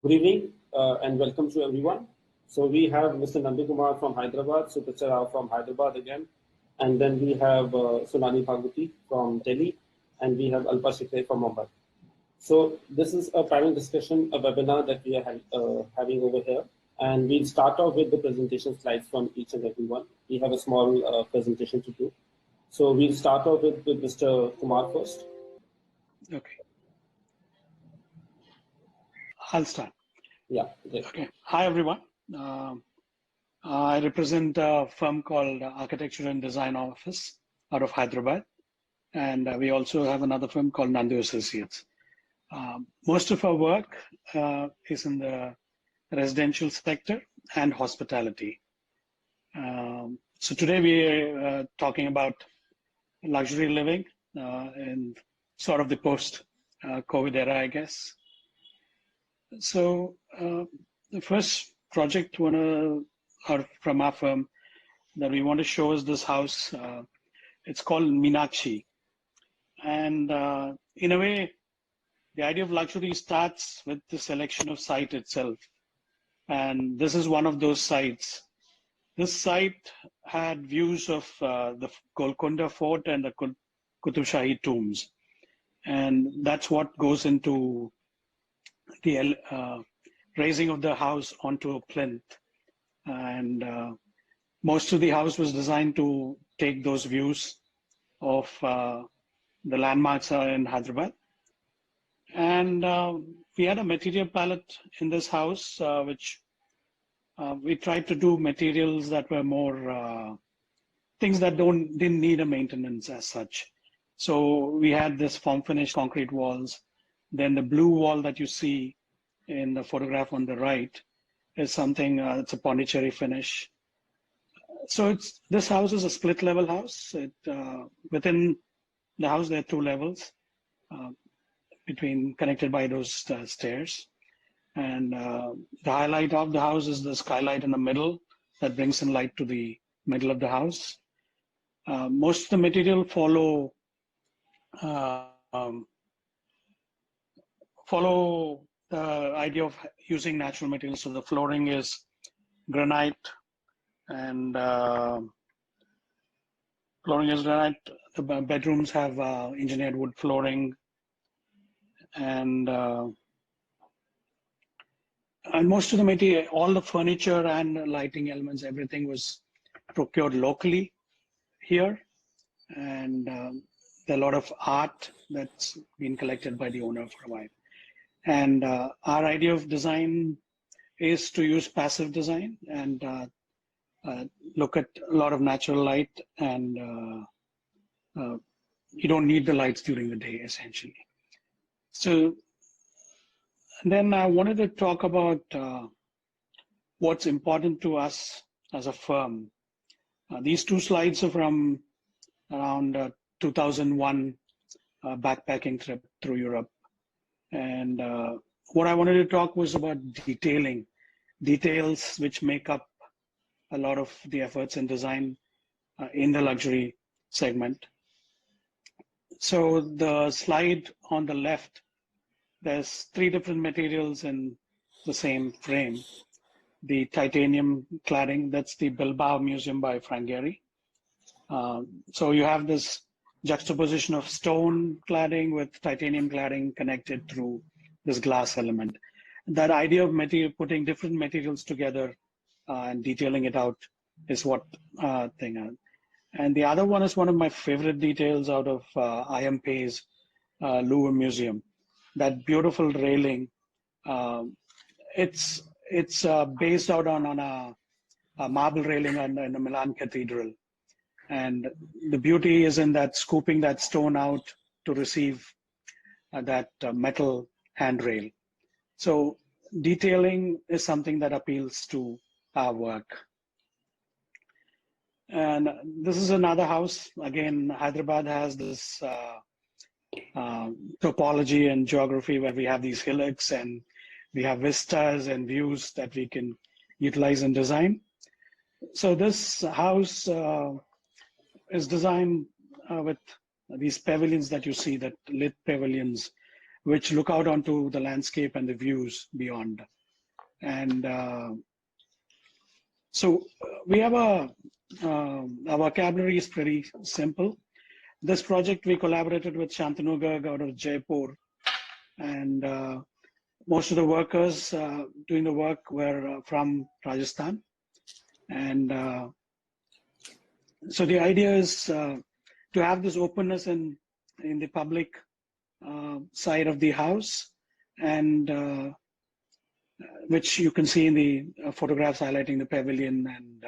Good evening and welcome to everyone. So we have Mr. Nandikumar from Hyderabad, Supicha Rao from Hyderabad again, and then we have Sunani Bhagwati from Delhi, and we have Alpa Shikre from Mumbai. So this is a panel discussion, a webinar that we are having over here, and we'll start off with the presentation slides from each and every one. We have a small presentation to do. So we'll start off with Mr. Kumar first. Okay. I'll start. Yeah. Great. Okay. Hi, everyone. I represent a firm called Architecture and Design Office out of Hyderabad. And we also have another firm called Nandu Associates. Most of our work is in the residential sector and hospitality. So today we're talking about luxury living in sort of the post-COVID era, I guess. So the first project from our firm that we want to show is this house. It's called Meenakshi. And in a way, the idea of luxury starts with the selection of site itself. And this is one of those sites. This site had views of the Golconda Fort and the Qutub Shahi tombs. And that's what goes into the raising of the house onto a plinth. And most of the house was designed to take those views of the landmarks in Hyderabad. And we had a material palette in this house, which we tried to do materials that were more things that didn't need a maintenance as such. So we had this form finish concrete walls. Then the blue wall that you see in the photograph on the right is something, it's a Pondicherry finish. So this house is a split level house. Within the house, there are 2 levels connected by those stairs. And the highlight of the house is the skylight in the middle that brings in light to the middle of the house. Most of the material follow the idea of using natural materials. So the flooring is granite and The bedrooms have engineered wood flooring, and most of the material, all the furniture and lighting elements, everything was procured locally here. And there are a lot of art that's been collected by the owner for a while. And our idea of design is to use passive design and look at a lot of natural light, and you don't need the lights during the day, essentially. So then I wanted to talk about what's important to us as a firm. These 2 slides are from around 2001 backpacking trip through Europe. And what I wanted to talk was about details which make up a lot of the efforts in design in the luxury segment. So the slide on the left, there's 3 different materials in the same frame. The titanium cladding, that's the Bilbao Museum by Frank Gehry. So you have this juxtaposition of stone cladding with titanium cladding connected through this glass element. That idea of putting different materials together and detailing it out is what thing. And the other one is one of my favorite details out of I.M. Pei's Louvre Museum. That beautiful railing, it's based out on a marble railing in the Milan Cathedral. And the beauty is in that scooping that stone out to receive that metal handrail. So detailing is something that appeals to our work. And this is another house. Again, Hyderabad has this topology and geography where we have these hillocks and we have vistas and views that we can utilize in design. So this house is designed with these pavilions that you see, that lit pavilions which look out onto the landscape and the views beyond. And so we have our vocabulary is pretty simple. This project we collaborated with Shantanu Garg out of Jaipur, and most of the workers doing the work were from Rajasthan. And so the idea is to have this openness in the public side of the house, and which you can see in the photographs highlighting the pavilion and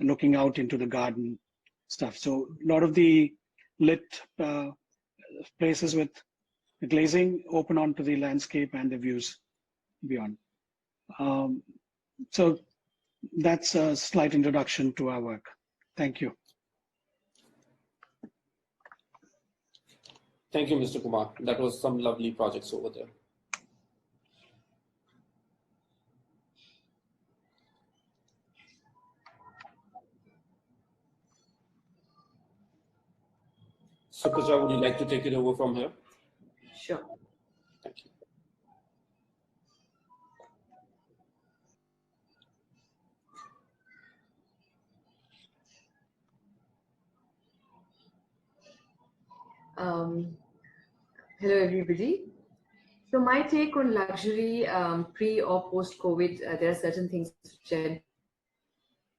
looking out into the garden stuff. So a lot of the lit places with the glazing open onto the landscape and the views beyond. So that's a slight introduction to our work. Thank you. Thank you, Mr. Kumar. That was some lovely projects over there. Supraja, would you like to take it over from here? Sure. Thank you. Hello, everybody. So my take on luxury pre or post-COVID, there are certain things which are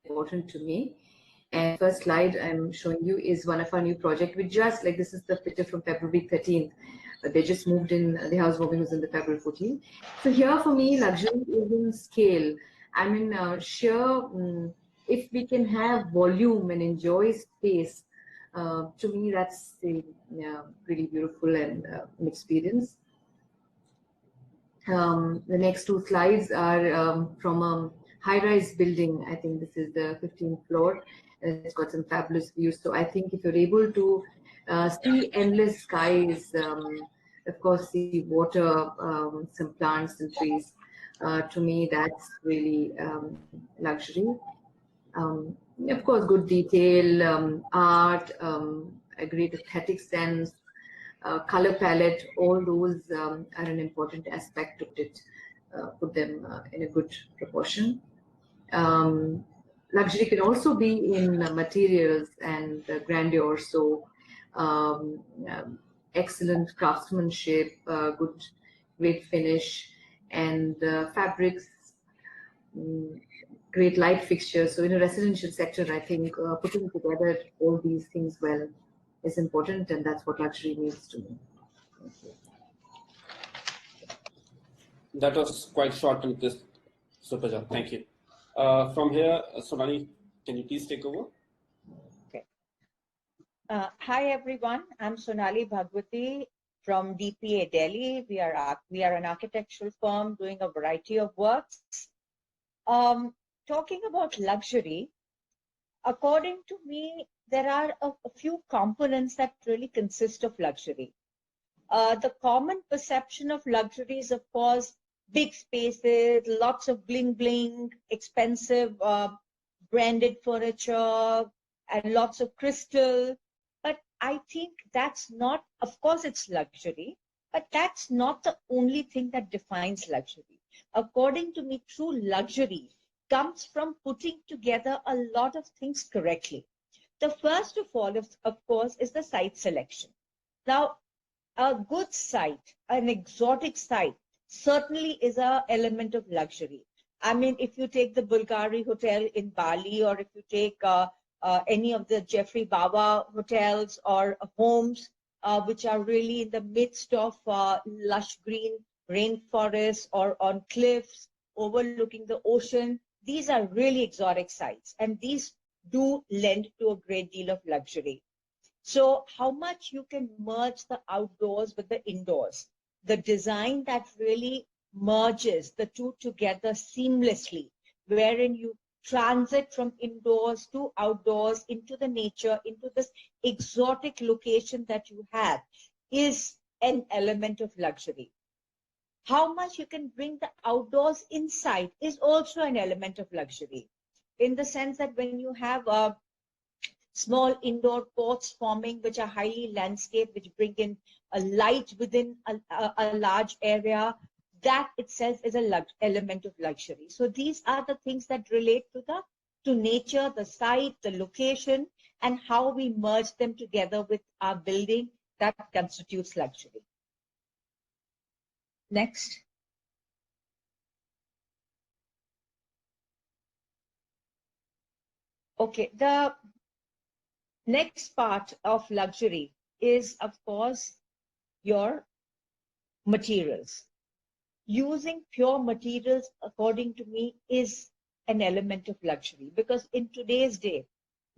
important to me. And first slide I'm showing you is one of our new project. We just, like, this is the picture from February 13th. They just moved in, the housewarming was in the February 14th. So here for me, luxury is in scale. I mean, if we can have volume and enjoy space, to me, that's a really beautiful and an experience. The next two slides are from a high-rise building. I think this is the 15th floor. It's got some fabulous views. So I think if you're able to see endless skies, of course, see water, some plants and trees, to me, that's really luxury. Of course, good detail, art, a great aesthetic sense, color palette, all those are an important aspect of it, put them in a good proportion. Luxury can also be in materials and grandeur, so excellent craftsmanship, great finish, and fabrics, great light fixtures. So in a residential sector, I think putting together all these things well is important, and that's what luxury means to me. Thank you. That was quite short and crisp, Supraja. Thank you. From here, Sonali, can you please take over? Okay. Hi everyone, I'm Sonali Bhagwati from DPA Delhi. We are an architectural firm doing a variety of works. Talking about luxury, according to me, there are a few components that really consist of luxury. The common perception of luxury is, of course, big spaces, lots of bling bling, expensive branded furniture, and lots of crystal. But I think that's not, of course it's luxury, but that's not the only thing that defines luxury. According to me, true luxury comes from putting together a lot of things correctly. The first of all, of course, is the site selection. Now, a good site, an exotic site, certainly is an element of luxury. I mean, if you take the Bulgari Hotel in Bali, or if you take any of the Jeffrey Bawa hotels or homes, which are really in the midst of lush green rainforests or on cliffs overlooking the ocean, these are really exotic sites, and these do lend to a great deal of luxury. So how much you can merge the outdoors with the indoors, the design that really merges the two together seamlessly, wherein you transit from indoors to outdoors into the nature, into this exotic location that you have, is an element of luxury. How much you can bring the outdoors inside is also an element of luxury, in the sense that when you have small indoor ports forming, which are highly landscaped, which bring in a light within a large area. That itself is a element of luxury. So these are the things that relate to nature, the site, the location, and how we merge them together with our building that constitutes luxury. Next. Okay, the next part of luxury is, of course, your materials. Using pure materials, according to me, is an element of luxury, because in today's day,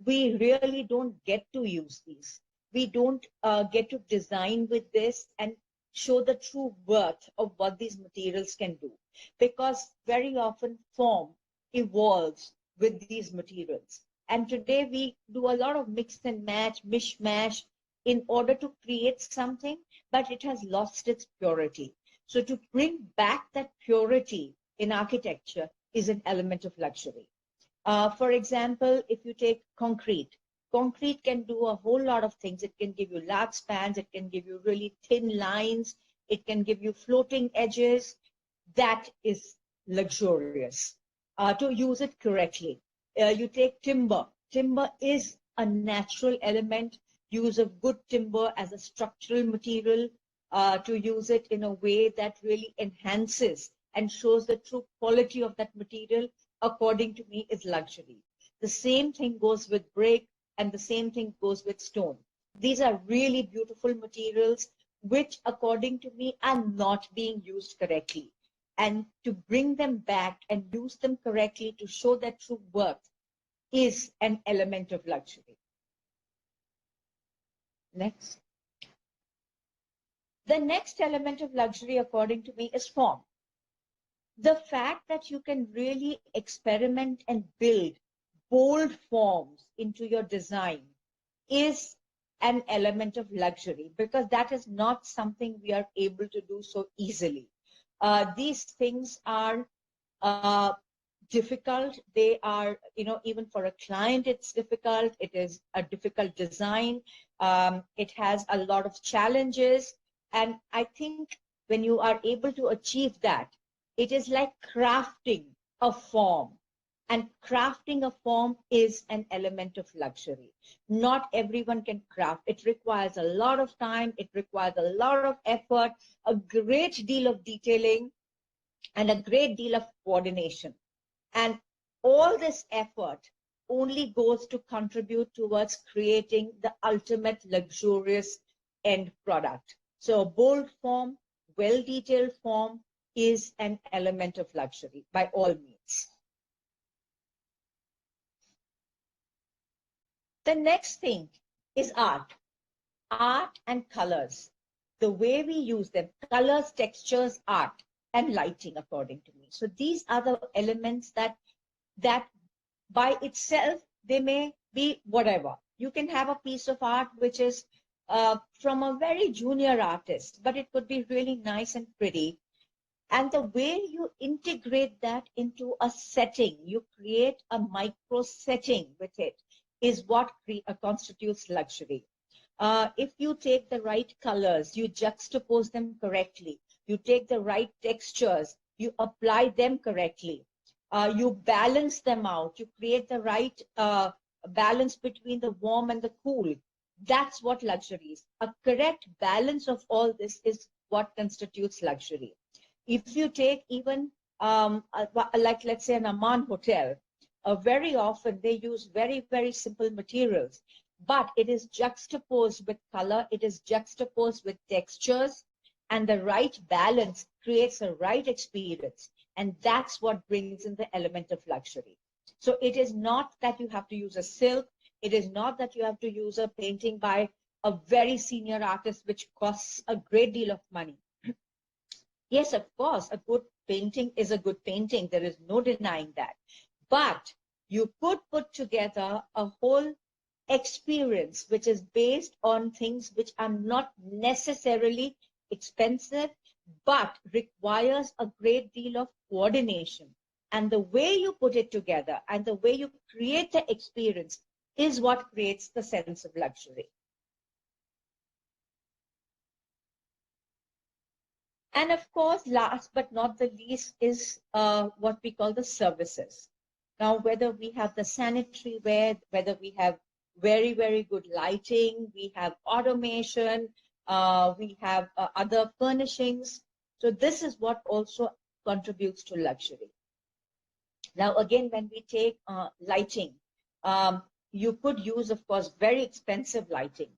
we really don't get to use these. We don't get to design with this and show the true worth of what these materials can do, because very often form evolves with these materials. And today we do a lot of mix and match, mishmash in order to create something, but it has lost its purity. So to bring back that purity in architecture is an element of luxury. For example, if you take concrete can do a whole lot of things. It can give you large spans, it can give you really thin lines, it can give you floating edges. That is luxurious, to use it correctly. You take timber is a natural element. Use of good timber as a structural material, to use it in a way that really enhances and shows the true quality of that material, according to me, is luxury. The same thing goes with brick, and the same thing goes with stone. These are really beautiful materials, which, according to me, are not being used correctly. And to bring them back and use them correctly to show their true worth is an element of luxury. Next. The next element of luxury, according to me, is form. The fact that you can really experiment and build bold forms into your design is an element of luxury, because that is not something we are able to do so easily. These things are difficult. They are, even for a client, it's difficult. It is a difficult design. It has a lot of challenges. And I think when you are able to achieve that, it is like crafting a form. And crafting a form is an element of luxury. Not everyone can craft. It requires a lot of time. It requires a lot of effort, a great deal of detailing, and a great deal of coordination. And all this effort only goes to contribute towards creating the ultimate luxurious end product. So a bold form, well-detailed form is an element of luxury by all means. The next thing is art. Art and colors. The way we use them, colors, textures, art, and lighting, according to me. So these are the elements that by itself, they may be whatever. You can have a piece of art which is from a very junior artist, but it could be really nice and pretty. And the way you integrate that into a setting, you create a micro setting with it, is what constitutes luxury. If you take the right colors, you juxtapose them correctly, you take the right textures, you apply them correctly, you balance them out, you create the right balance between the warm and the cool. That's what luxury is. A correct balance of all this is what constitutes luxury. If you take even like, let's say, an Amman hotel, very often they use very, very simple materials, but it is juxtaposed with color, it is juxtaposed with textures, and the right balance creates a right experience. And that's what brings in the element of luxury. So it is not that you have to use a silk, it is not that you have to use a painting by a very senior artist, which costs a great deal of money. Yes, of course, a good painting is a good painting. There is no denying that. But you could put together a whole experience which is based on things which are not necessarily expensive, but requires a great deal of coordination. And the way you put it together and the way you create the experience is what creates the sense of luxury. And of course, last but not the least is what we call the services. Now, whether we have the sanitary ware, whether we have very, very good lighting, we have automation, we have other furnishings. So this is what also contributes to luxury. Now, again, when we take lighting, you could use, of course, very expensive lighting.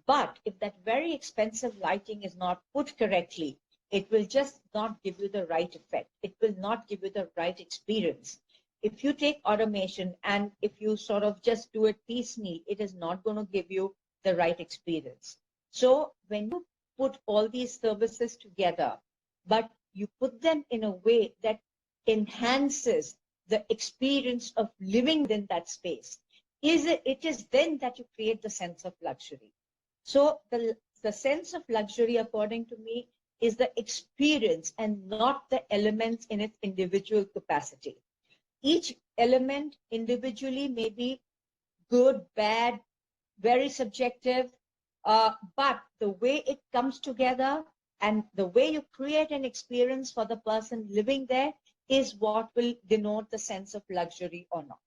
But if that very expensive lighting is not put correctly, it will just not give you the right effect. It will not give you the right experience. If you take automation and if you sort of just do it piecemeal, it is not going to give you the right experience. So when you put all these services together, but you put them in a way that enhances the experience of living within that space, it is then that you create the sense of luxury. So the sense of luxury, according to me, is the experience and not the elements in its individual capacity. Each element individually may be good, bad, very subjective, but the way it comes together and the way you create an experience for the person living there is what will denote the sense of luxury or not.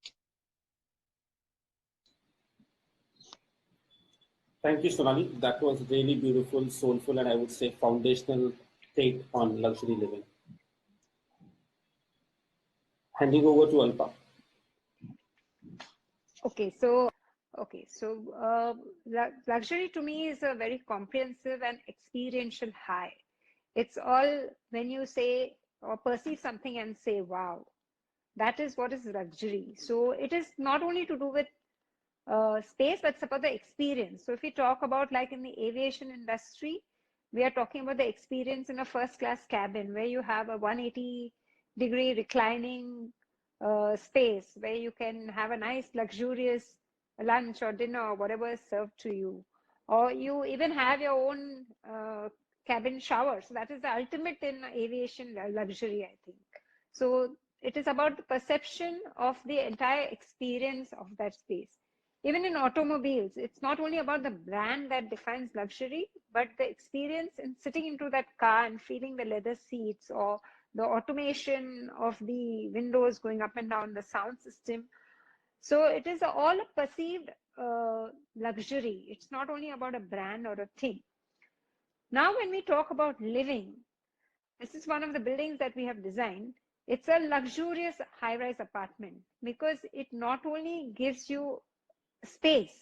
Thank you, Sonali. That was really beautiful, soulful, and I would say foundational take on luxury living. Handing over to Alpa. Luxury to me is a very comprehensive and experiential high. It's all when you say or perceive something and say, wow, that is what is luxury. So it is not only to do with space, but it's about the experience. So if we talk about like in the aviation industry, we are talking about the experience in a first class cabin where you have a 180-degree reclining space where you can have a nice luxurious lunch or dinner or whatever is served to you, or you even have your own cabin shower. So that is the ultimate in aviation luxury, I think. So it is about the perception of the entire experience of that space. Even in automobiles, it's not only about the brand that defines luxury, but the experience in sitting into that car and feeling the leather seats or the automation of the windows going up and down, the sound system. So it is all a perceived luxury. It's not only about a brand or a thing. Now, when we talk about living, this is one of the buildings that we have designed. It's a luxurious high-rise apartment because it not only gives you space.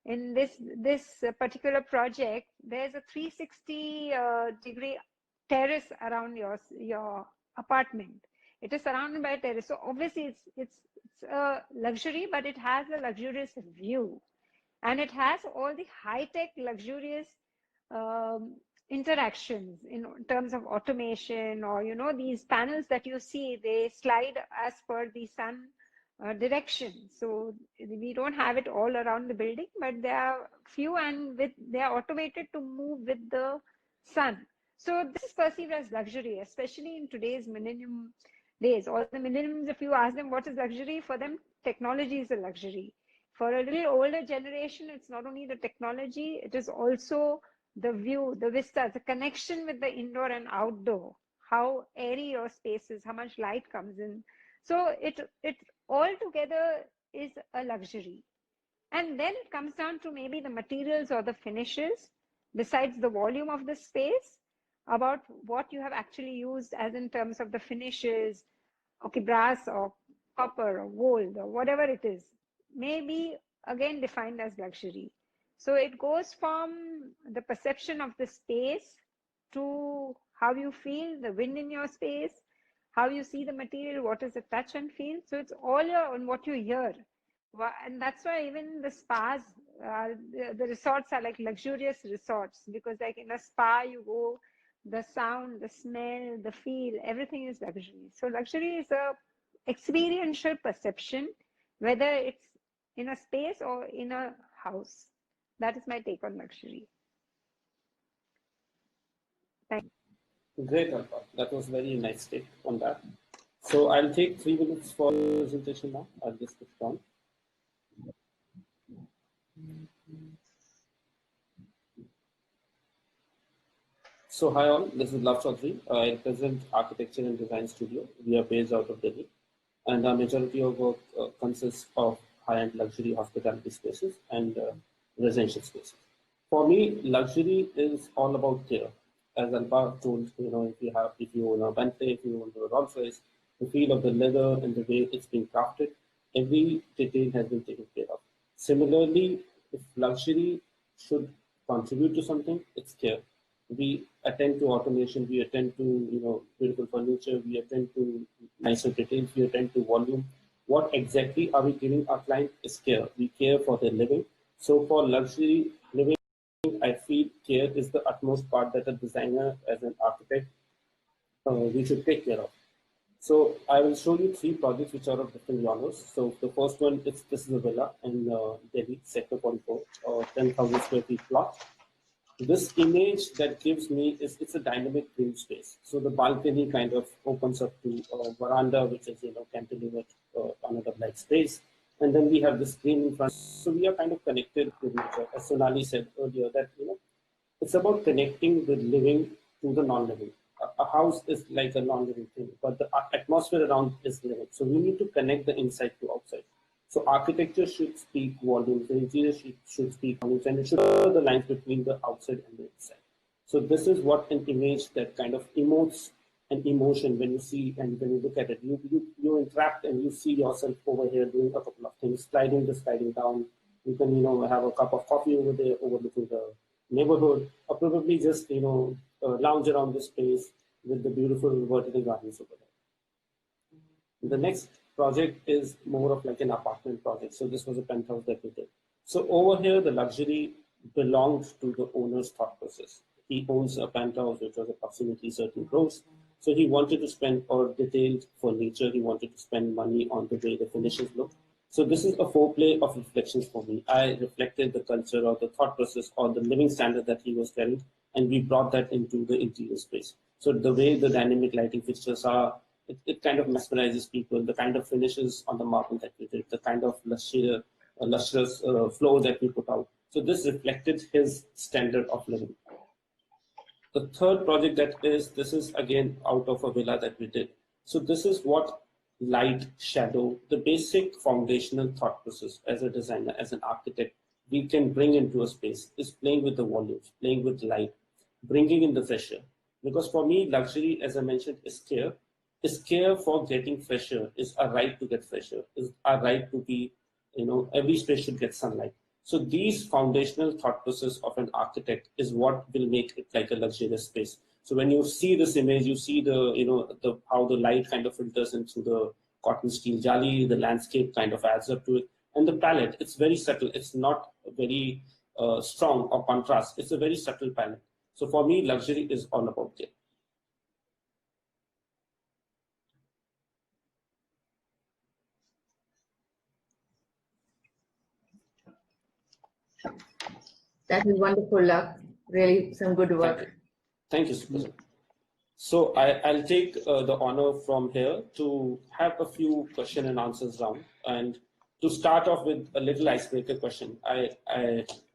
In this particular project, there's a 360-degree terrace around your apartment. It is surrounded by a terrace. So obviously it's a luxury, but it has a luxurious view. And it has all the high-tech, luxurious interactions in terms of automation, or, you know, these panels that you see, they slide as per the sun direction. So we don't have it all around the building, but there are few, and they are automated to move with the sun. So this is perceived as luxury, especially in today's millennium days. All the millennials, if you ask them what is luxury, for them technology is a luxury. For a little older generation, it's not only the technology, it is also the view, the vistas, the connection with the indoor and outdoor, how airy your space is, how much light comes in. So it all together is a luxury. And then it comes down to maybe the materials or the finishes, besides the volume of the space, about what you have actually used as in terms of the finishes, okay, brass or copper or gold or whatever it is, may be again defined as luxury. So it goes from the perception of the space to how you feel the wind in your space, how you see the material, what is the touch and feel. So it's all on what you hear. And that's why even the spas, the resorts are like luxurious resorts, because like in a spa you go, the sound, the smell, the feel, everything is luxury. So luxury is a experiential perception, whether it's in a space or in a house. That is my take on luxury. Thank you. Great, Alpa. That was very nice take on that. So I'll take 3 minutes for presentation now. I'll just put it down. So hi all, this is Love Chaudhary. I represent Architecture and Design Studio. We are based out of Delhi, and our majority of work consists of high-end luxury hospitality spaces and residential spaces. For me, luxury is all about care. As Alba told, if you own a Bentley, if you own a Rolls Royce, the feel of the leather and the way it's been crafted, every detail has been taken care of. Similarly, if luxury should contribute to something, it's care. We attend to automation, we attend to beautiful furniture, we attend to nicer details, we attend to volume. What exactly are we giving our client is care. We care for their living. So for luxury living, I feel care is the utmost part that a designer, as an architect, we should take care of. So I will show you 3 projects which are of different genres. So the first one is this is a villa in Delhi, Sector 44, 10,000 square feet plot. This image that gives me is it's a dynamic green space. So the balcony kind of opens up to a veranda, which is cantilevered on a double-like space, and then we have the screen in front. So we are kind of connected with nature, as Sonali said earlier. That it's about connecting the living to the non-living. A house is like a non-living thing, but the atmosphere around is living. So we need to connect the inside to outside. So architecture should speak volumes, the interior should speak volumes, and it should blur the lines between the outside and the inside. So this is what an image that kind of emotes an emotion when you see and when you look at it. You interact and you see yourself over here doing a couple of things, sliding down. You can have a cup of coffee over there overlooking the neighborhood, or probably just lounge around the space with the beautiful vertical gardens over there. The next project is more of like an apartment project. So this was a penthouse that we did. So over here, the luxury belongs to the owner's thought process. He owns a penthouse which was approximately certain crores. So he wanted to spend or detailed furniture. He wanted to spend money on the way the finishes look. So this is a foreplay of reflections for me. I reflected the culture or the thought process or the living standard that he was carrying, and we brought that into the interior space. So the way the dynamic lighting fixtures are, it kind of mesmerizes people. The kind of finishes on the marble that we did, the kind of lustrous flow that we put out. So this reflected his standard of living. The third project this is again out of a villa that we did. So this is what light, shadow, the basic foundational thought process as a designer, as an architect, we can bring into a space is playing with the volumes, playing with light, bringing in the fresh air. Because for me, luxury, as I mentioned, is care. Is care for getting fresh air, is a right to get fresh air, is a right to be, every space should get sunlight. So these foundational thought process of an architect is what will make it like a luxurious space. So when you see this image, you see the how the light kind of filters into the cotton steel jali, the landscape kind of adds up to it, and the palette. It's very subtle. It's not very strong or contrast. It's a very subtle palette. So for me, luxury is all about care. That is wonderful, luck. Really, some good work. Thank you, Suprajit. So I'll take the honor from here to have a few question and answers round. And to start off with a little icebreaker question, I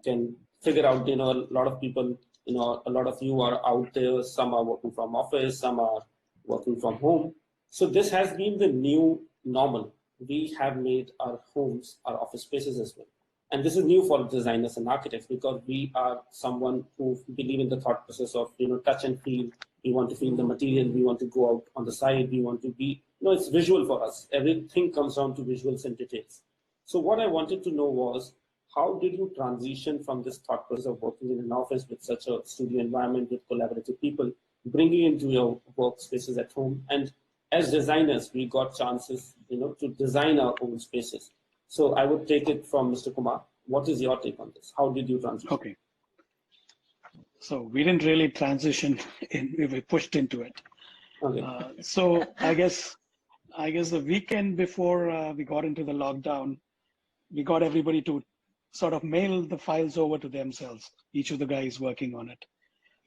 can figure out, a lot of people, a lot of you are out there. Some are working from office, some are working from home. So this has been the new normal. We have made our homes, our office spaces as well. And this is new for designers and architects because we are someone who believe in the thought process of touch and feel. We want to feel the material. We want to go out on the side. We want to be it's visual for us. Everything comes down to visuals and details. So what I wanted to know was, how did you transition from this thought process of working in an office with such a studio environment with collaborative people, bringing into your workspaces at home? And as designers, we got chances to design our own spaces. So I would take it from Mr. Kumar. What is your take on this? How did you transition? Okay. So we didn't really transition in, we were pushed into it. Okay. So I guess the weekend before we got into the lockdown, we got everybody to sort of mail the files over to themselves, each of the guys working on it.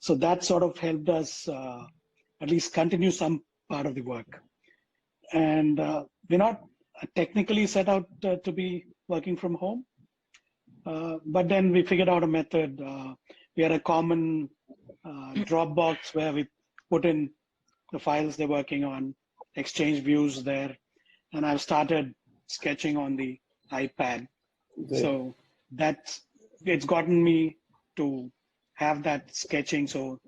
So that sort of helped us at least continue some part of the work. And we're not technically set out to be working from home, but then we figured out a method. We had a common Dropbox where we put in the files they're working on, exchange views there, and I've started sketching on the iPad. Great. So it's gotten me to have that sketching. So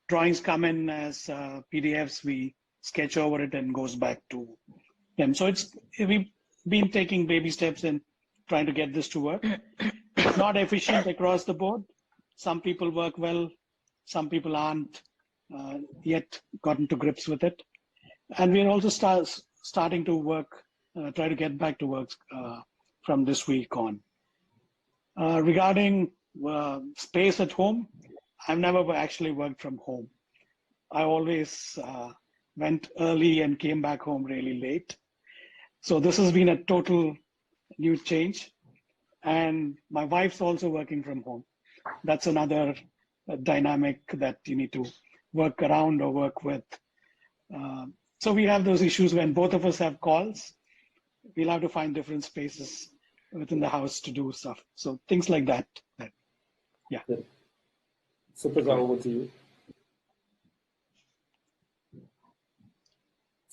drawings come in as PDFs, we sketch over it and goes back to them. So we've been taking baby steps in trying to get this to work. It's not efficient across the board. Some people work well, some people aren't yet gotten to grips with it. And we're also starting to work, try to get back to work from this week on. Regarding space at home, I've never actually worked from home. I always went early and came back home really late. So this has been a total new change. And my wife's also working from home. That's another dynamic that you need to work around or work with. So we have those issues when both of us have calls. We'll have to find different spaces within the house to do stuff. So things like that. Yeah. Supraja, over to you.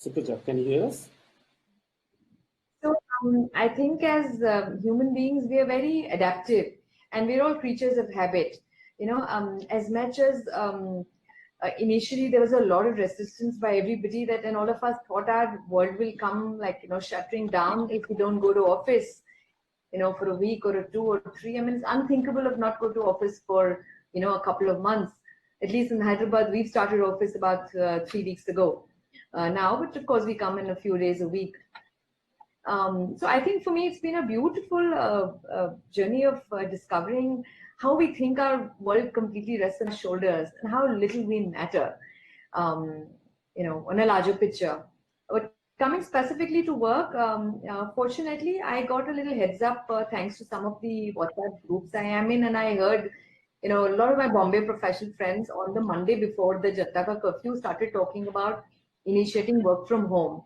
Supraja, can you hear us? So I think as human beings, we are very adaptive, and we're all creatures of habit. As much as initially there was a lot of resistance by everybody and all of us thought our world will come shuttering down if we don't go to office, for a week or 2 or 3. I mean, it's unthinkable of not go to office for, a couple of months. At least in Hyderabad, we've started office about 3 weeks ago now, but of course we come in a few days a week. So I think for me, it's been a beautiful journey of discovering how we think our world completely rests on our shoulders and how little we matter, on a larger picture. But coming specifically to work, fortunately, I got a little heads up thanks to some of the WhatsApp groups I am in, and I heard, a lot of my Bombay professional friends on the Monday before the Janata Ka curfew started talking about initiating work from home.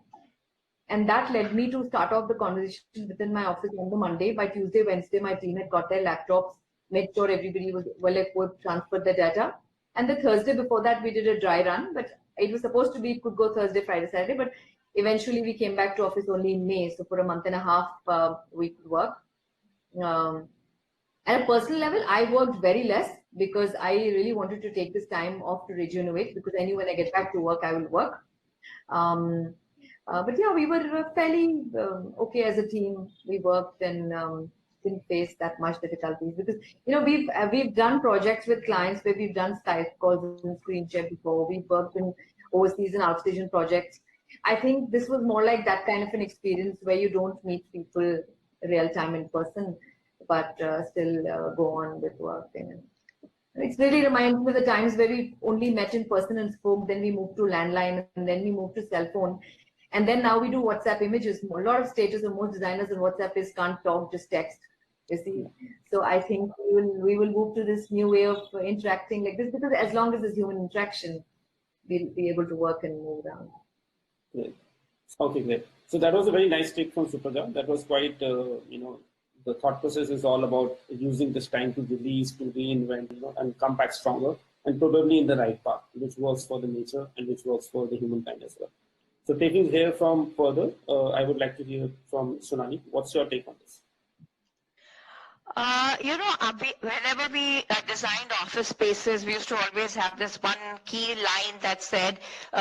And that led me to start off the conversation within my office on the Monday. By Tuesday, Wednesday, my team had got their laptops, made sure everybody was well equipped, transferred the data. And the Thursday before that, we did a dry run, but it was supposed to be, it could go Thursday, Friday, Saturday, but eventually we came back to office only in May. So for a month and a half, we could work. At a personal level, I worked very less because I really wanted to take this time off to regenerate, because I knew when I get back to work, I will work. But yeah, we were fairly okay as a team. We worked and didn't face that much difficulties because we've done projects with clients where we've done Skype calls and screen share before. We've worked in overseas and outstation projects. I think this was more like that kind of an experience where you don't meet people real time in person, but still go on with work. And it's really reminds me of the times where we only met in person and spoke. Then we moved to landline, and then we moved to cell phone. And then now we do WhatsApp images. A lot of stages and most designers in WhatsApp can't talk, just text. You see, so I think we will move to this new way of interacting like this, because as long as there's human interaction, we'll be able to work and move around. Great. Okay, great. So that was a very nice take from Supraja. That was quite, the thought process is all about using this time to release, to reinvent, and come back stronger, and probably in the right path, which works for the nature and which works for the humankind as well. So taking here from further, I would like to hear from Sunani. What's your take on this? Whenever we designed office spaces, we used to always have this one key line that said,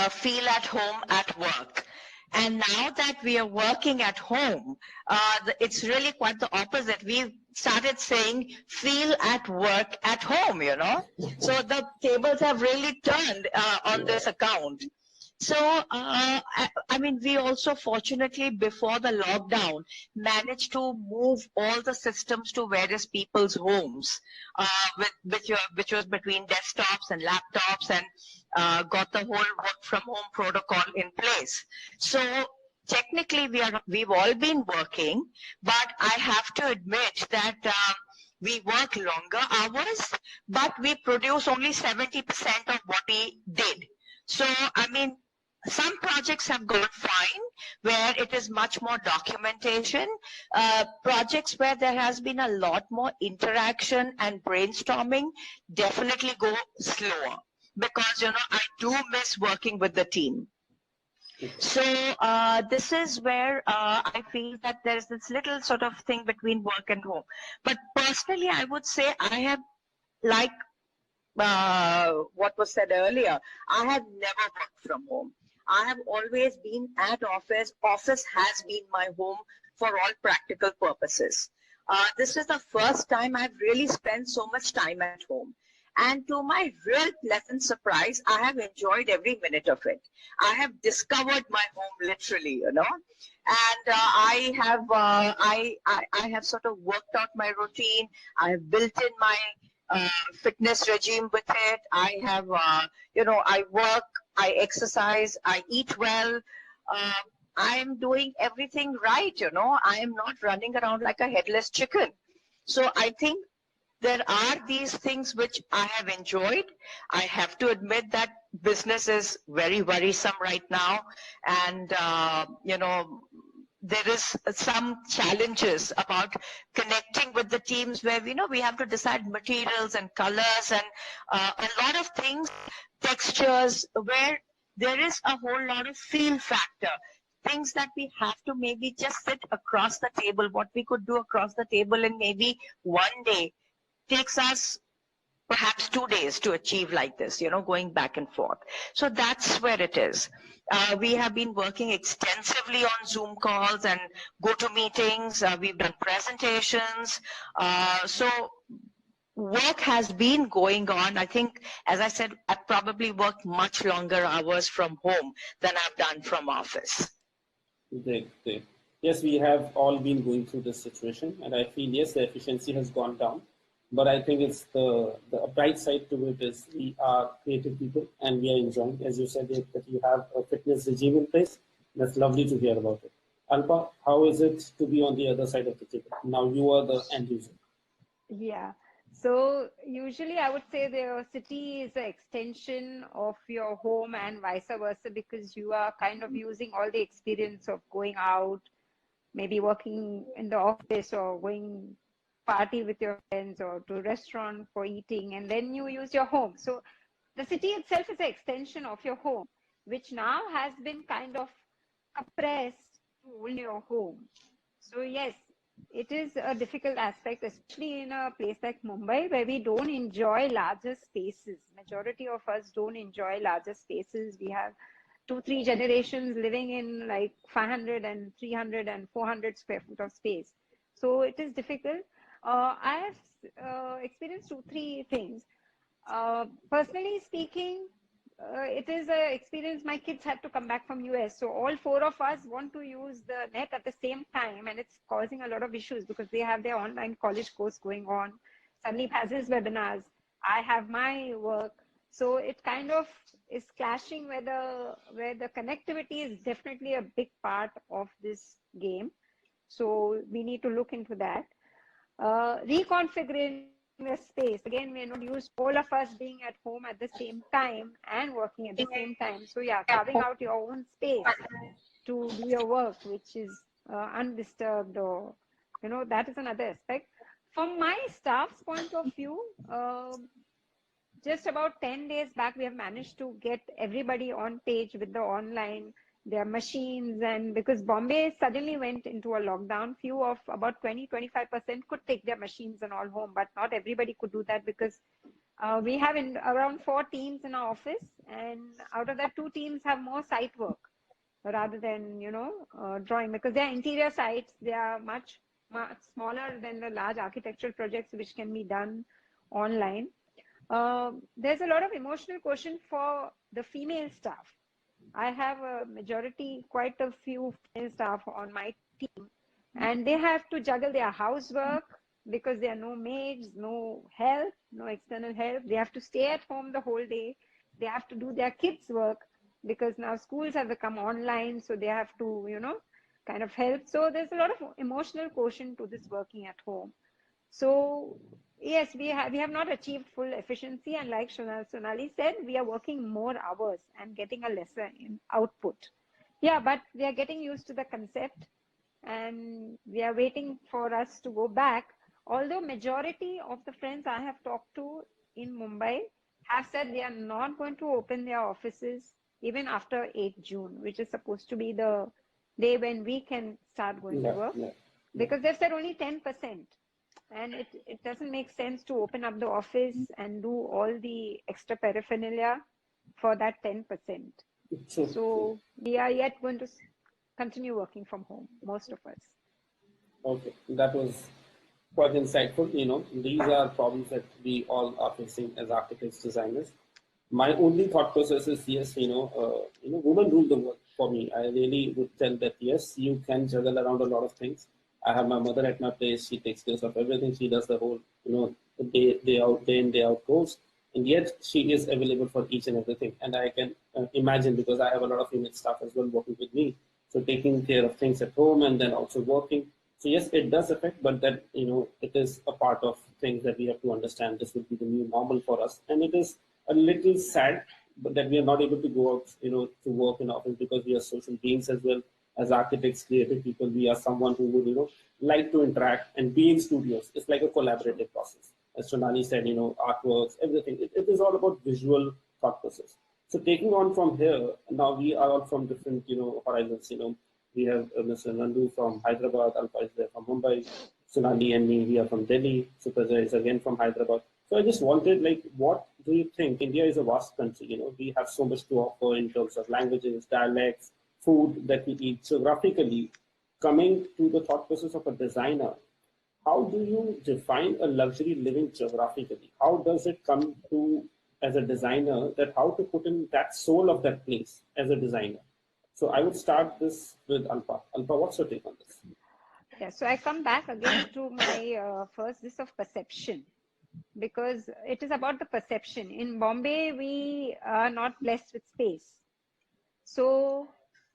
feel at home at work. And now that we are working at home, it's really quite the opposite. We've started saying, feel at work at home, So the tables have really turned on this account. So, we also fortunately before the lockdown managed to move all the systems to various people's homes, which was between desktops and laptops, and got the whole work from home protocol in place. So technically we've all been working, but I have to admit that we work longer hours, but we produce only 70% of what we did. So, some projects have gone fine, where it is much more documentation. Projects where there has been a lot more interaction and brainstorming definitely go slower. because, I do miss working with the team. So this is where I feel that there's this little sort of thing between work and home. But personally, I would say I have, like what was said earlier, I have never worked from home. I have always been at office. Office has been my home for all practical purposes. This is the first time I've really spent so much time at home. And to my real pleasant surprise, I have enjoyed every minute of it. I have discovered my home literally, and I have sort of worked out my routine. I have built in my fitness regime with it. I have, I work, I exercise, I eat well. I am doing everything right, I am not running around like a headless chicken. So I think there are these things which I have enjoyed. I have to admit that business is very worrisome right now. And, there is some challenges about connecting with the teams where, we have to decide materials and colors and a lot of things, textures, where there is a whole lot of feel factor. Things that we have to maybe just sit across the table, what we could do across the table in maybe one day takes us perhaps 2 days to achieve like this, going back and forth. So that's where it is. We have been working extensively on Zoom calls and go-to-meetings. We've done presentations. So work has been going on. I think, as I said, I've probably worked much longer hours from home than I've done from office. Great. Yes, we have all been going through this situation, and I feel, yes, the efficiency has gone down. But I think it's the bright side to it is we are creative people and we are enjoying. As you said, that you have a fitness regime in place. That's lovely to hear about it. Alpa, how is it to be on the other side of the table? Now you are the end user. Yeah. So usually I would say the city is an extension of your home and vice versa, because you are kind of using all the experience of going out, maybe working in the office or going party with your friends or to a restaurant for eating, and then you use your home. So the city itself is an extension of your home, which now has been kind of compressed to only your home. So yes, it is a difficult aspect, especially in a place like Mumbai, where we don't enjoy larger spaces. Majority of us don't enjoy larger spaces. We have 2-3 generations living in like 500 and 300 and 400 square foot of space. So it is difficult. I have experienced 2-3 things. Personally speaking, it is an experience. My kids had to come back from US, so all 4 of us want to use the net at the same time, and it's causing a lot of issues because they have their online college course going on. Sandeep has his webinars. I have my work. So it kind of is clashing where the connectivity is definitely a big part of this game. So we need to look into that. Reconfiguring the space. Again, we're not used all of us being at home at the same time and working at the same time. So yeah, carving out your own space to do your work, which is undisturbed, or, that is another aspect. From my staff's point of view, just about 10 days back, we have managed to get everybody on page with the online, their machines. And because Bombay suddenly went into a lockdown, few of about 20-25% could take their machines and all home, but not everybody could do that, because we have around 4 teams in our office, and out of that 2 teams have more site work rather than, drawing, because they're interior sites. They are much smaller than the large architectural projects which can be done online. There's a lot of emotional quotient for the female staff. I have a majority, quite a few female staff on my team, and they have to juggle their housework because there are no maids, no help, no external help. They have to stay at home the whole day. They have to do their kids' work because now schools have become online, so they have to, kind of help. So there's a lot of emotional quotient to this working at home. So yes, we have not achieved full efficiency, and like Sonali said, we are working more hours and getting a lesser in output. Yeah, but we are getting used to the concept, and we are waiting for us to go back. Although majority of the friends I have talked to in Mumbai have said they are not going to open their offices even after 8 June, which is supposed to be the day when we can start going to work, because they've said only 10%. And it doesn't make sense to open up the office and do all the extra paraphernalia for that 10%. So we are yet going to continue working from home, most of us. Okay, that was quite insightful. These are problems that we all are facing as architects, designers. My only thought process is yes, women rule the world for me. I really would tell that yes, you can juggle around a lot of things. I have my mother at my place. She takes care of everything. She does the whole, day in, day out course. And yet she is available for each and everything. And I can imagine, because I have a lot of female staff as well working with me. So taking care of things at home and then also working. So yes, it does affect, but that, it is a part of things that we have to understand. This will be the new normal for us. And it is a little sad, but that we are not able to go out, to work in office, because we are social beings as well. As architects, creative people, we are someone who would, like to interact and be in studios. It's like a collaborative process. As Sonali said, artworks, everything. It is all about visual thought process. So taking on from here, now we are all from different, horizons. We have Mr. Nandu from Hyderabad, Alpa is there from Mumbai, Sonali and me, we are from Delhi, Supraja is again from Hyderabad. So I just wanted, what do you think? India is a vast country. We have so much to offer in terms of languages, dialects, food that we eat. So graphically, coming to the thought process of a designer, how do you define a luxury living geographically? How does it come to, as a designer, that how to put in that soul of that place as a designer? So I would start this with Alpa. Alpa, what's your take on this? Yeah, so I come back again to my first, this of perception, because it is about the perception. In Bombay, we are not blessed with space. So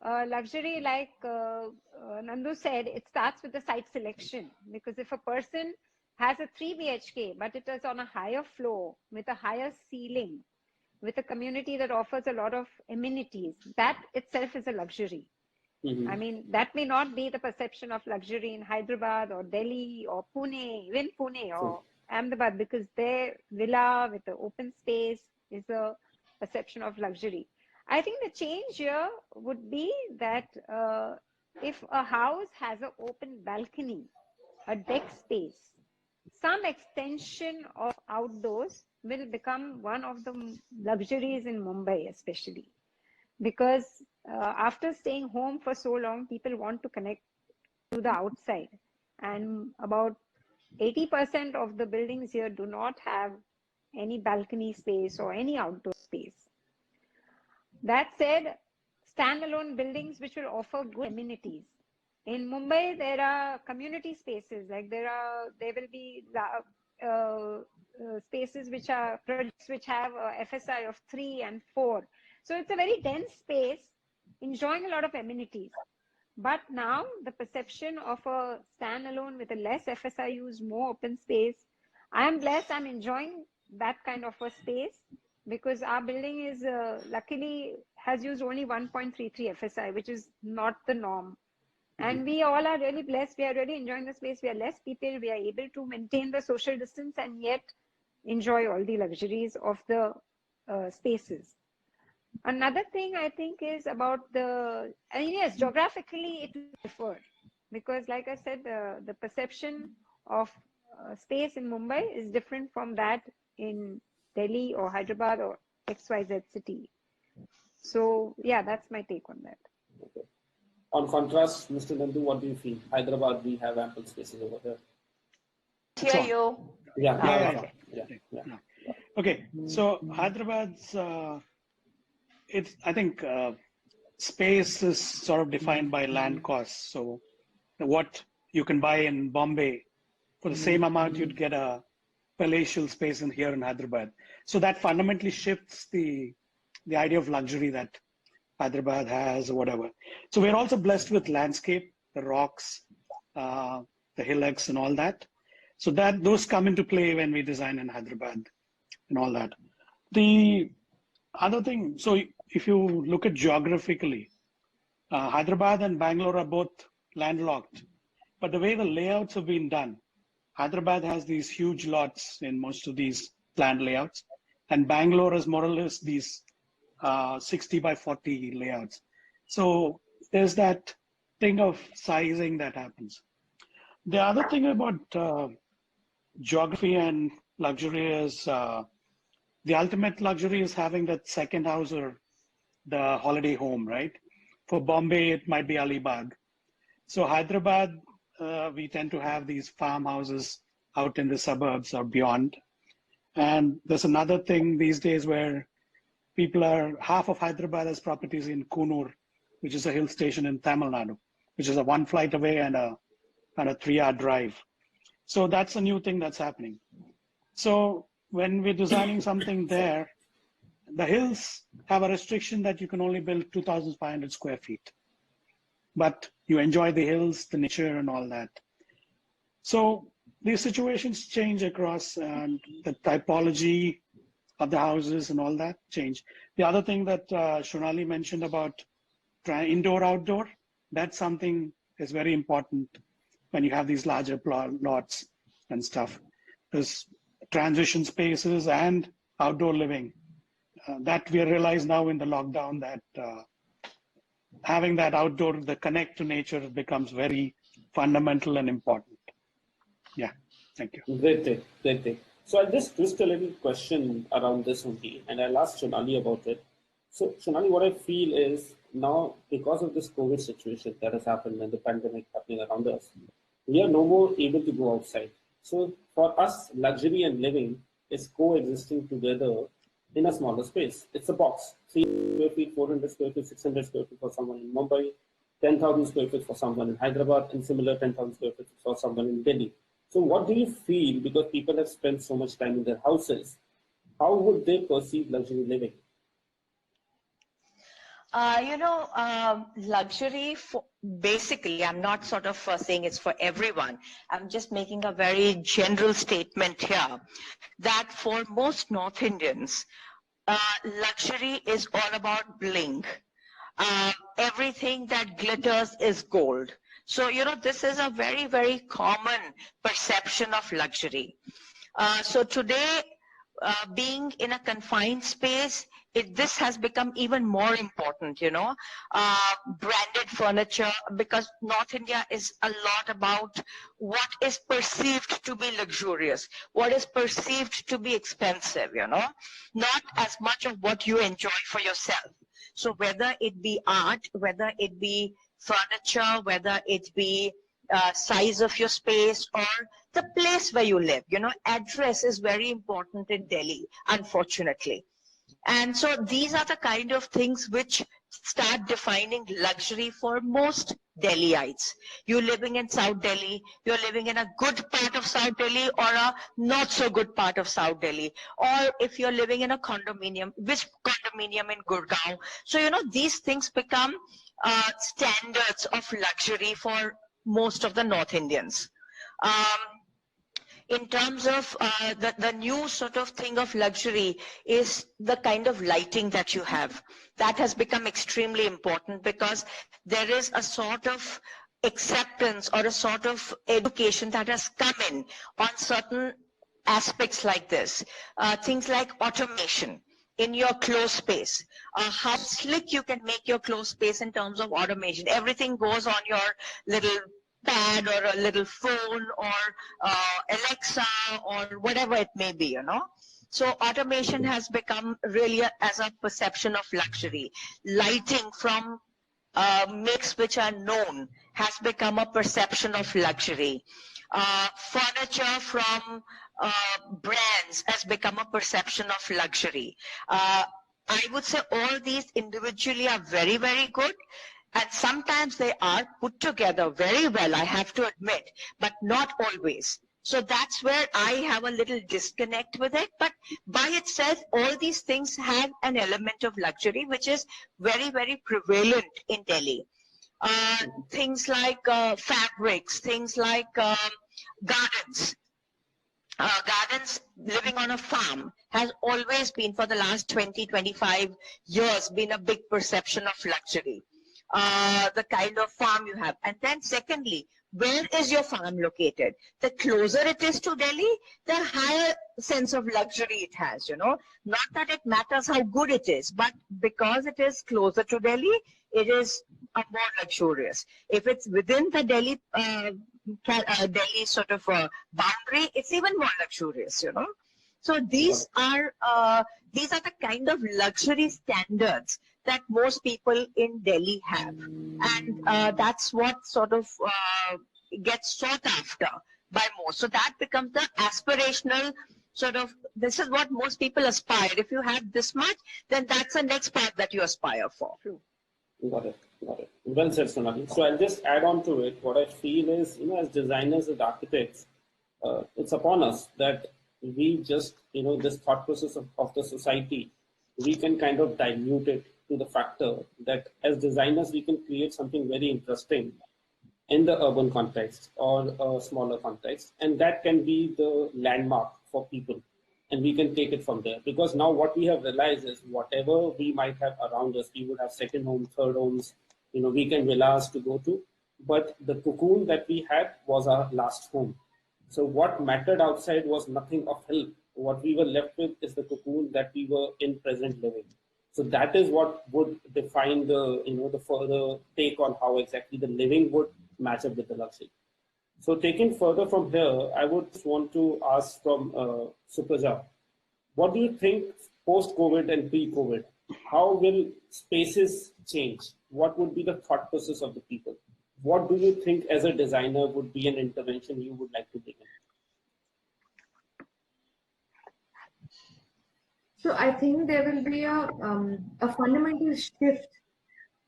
luxury, like Nandu said, it starts with the site selection, because if a person has a 3 BHK, but it is on a higher floor with a higher ceiling, with a community that offers a lot of amenities, that itself is a luxury. Mm-hmm. I mean, that may not be the perception of luxury in Hyderabad or Delhi or Pune, even Pune or Ahmedabad, because their villa with the open space is a perception of luxury. I think the change here would be that if a house has an open balcony, a deck space, some extension of outdoors will become one of the luxuries in Mumbai, especially. Because after staying home for so long, people want to connect to the outside. And about 80% of the buildings here do not have any balcony space or any outdoor space. That said, standalone buildings which will offer good amenities. In Mumbai, there are community spaces, like there will be spaces which are projects which have a FSI of 3 and 4. So it's a very dense space, enjoying a lot of amenities. But now the perception of a standalone with a less FSI use, more open space, I am blessed, I'm enjoying that kind of a space, because our building is luckily has used only 1.33 FSI, which is not the norm. And we all are really blessed. We are really enjoying the space. We are less people. We are able to maintain the social distance and yet enjoy all the luxuries of the spaces. Another thing I think is about yes, geographically it will differ, because like I said, the perception of space in Mumbai is different from that in Delhi or Hyderabad or XYZ city. So yeah, that's my take on that. Okay. On contrast, Mr. Nandu, what do you feel? Hyderabad, we have ample spaces over here. Hear you. Yeah. Okay, so Hyderabad's, I think space is sort of defined by land costs. So what you can buy in Bombay, for the same amount, you'd get a palatial space here in Hyderabad. So that fundamentally shifts the idea of luxury that Hyderabad has or whatever. So we're also blessed with landscape, the rocks, the hillocks and all that. So those come into play when we design in Hyderabad and all that. The other thing, so if you look at geographically, Hyderabad and Bangalore are both landlocked, but the way the layouts have been done, Hyderabad has these huge lots in most of these planned layouts, And Bangalore is more or less these 60 by 40 layouts. So there's that thing of sizing that happens. The other thing about geography and luxury is the ultimate luxury is having that second house or the holiday home, right? For Bombay, it might be Alibag. So Hyderabad, we tend to have these farmhouses out in the suburbs or beyond. And there's another thing these days where half of Hyderabad has properties in Kunur, which is a hill station in Tamil Nadu, which is a 1 flight away and a 3-hour drive. So that's a new thing that's happening. So when we're designing something there, the hills have a restriction that you can only build 2,500 square feet. But you enjoy the hills, the nature and all that. So these situations change across, and the typology of the houses and all that change. The other thing that Shonali mentioned about indoor-outdoor, that's something is very important when you have these larger lots and stuff. There's transition spaces and outdoor living. That we realize now in the lockdown that having that outdoor, the connect to nature becomes very fundamental and important. Yeah, thank you. Great thing, great thing. So I'll just twist a little question around this only, and I'll ask Shonali about it. So Shonali, what I feel is now, because of this COVID situation that has happened and the pandemic happening around us, we are no more able to go outside. So for us, luxury and living is coexisting together in a smaller space. It's a box, 300 square feet, 400 square feet, 600 square feet for someone in Mumbai, 10,000 square feet for someone in Hyderabad, and similar 10,000 square feet for someone in Delhi. So what do you feel, because people have spent so much time in their houses, how would they perceive luxury living? Luxury, basically, I'm not sort of saying it's for everyone. I'm just making a very general statement here that for most North Indians, luxury is all about bling. Everything that glitters is gold. So, this is a very, very common perception of luxury. So today, being in a confined space, this has become even more important, branded furniture, because North India is a lot about what is perceived to be luxurious, what is perceived to be expensive, not as much of what you enjoy for yourself. So whether it be art, whether it be furniture, whether it be size of your space or the place where you live, address is very important in Delhi, unfortunately. And so these are the kind of things which start defining luxury for most Delhiites. You're living in South Delhi, you're living in a good part of South Delhi or a not so good part of South Delhi. Or if you're living in a condominium, which condominium in Gurgaon. So, these things become standards of luxury for most of the North Indians. In terms of the new sort of thing of luxury is the kind of lighting that you have. That has become extremely important because there is a sort of acceptance or a sort of education that has come in on certain aspects like this. Things like automation in your closed space, how slick you can make your closed space in terms of automation. Everything goes on your little pad or a little phone or Alexa or whatever it may be, So automation has become really as a perception of luxury. Lighting from makes which are known has become a perception of luxury. Furniture from brands has become a perception of luxury. I would say all these individually are very, very good. And sometimes they are put together very well, I have to admit, but not always. So that's where I have a little disconnect with it. But by itself, all these things have an element of luxury, which is very, very prevalent in Delhi. Things like fabrics, things like gardens. Gardens, living on a farm has always been, for the last 20, 25 years, been a big perception of luxury. the kind of farm you have. And then secondly, where is your farm located? The closer it is to Delhi, the higher sense of luxury it has, you know. Not that it matters how good it is, but because it is closer to Delhi, it is more luxurious. If it's within the Delhi Delhi sort of boundary, it's even more luxurious, you know. So these are the kind of luxury standards that most people in Delhi have, and that's what sort of gets sought after by most. So that becomes the aspirational sort of, this is what most people aspire. If you have this much, then that's the next part that you aspire for. Got it. Got it. Well said, Sonali. So I'll just add on to it. What I feel is, you know, as designers, as architects, it's upon us that we just, you know, this thought process of the society, we can kind of dilute it to the factor that as designers, we can create something very interesting in the urban context or a smaller context. And that can be the landmark for people. And we can take it from there. Because now what we have realized is whatever we might have around us, we would have second homes, third homes, you know, weekend villas to go to. But the cocoon that we had was our last home. So what mattered outside was nothing of help. What we were left with is the cocoon that we were in present living. So that is what would define the, you know, the further take on how exactly the living would match up with the luxury. So taking further from here, I would want to ask from Supraja, what do you think post-COVID and pre-COVID, how will spaces change? What would be the thought process of the people? What do you think as a designer would be an intervention you would like to bring in? So I think there will be a fundamental shift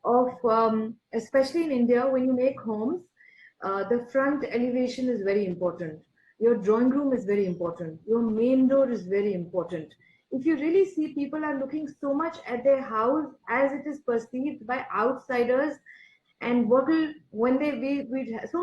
of, especially in India, when you make homes, the front elevation is very important. Your drawing room is very important. Your main door is very important. If you really see, people are looking so much at their house as it is perceived by outsiders. And so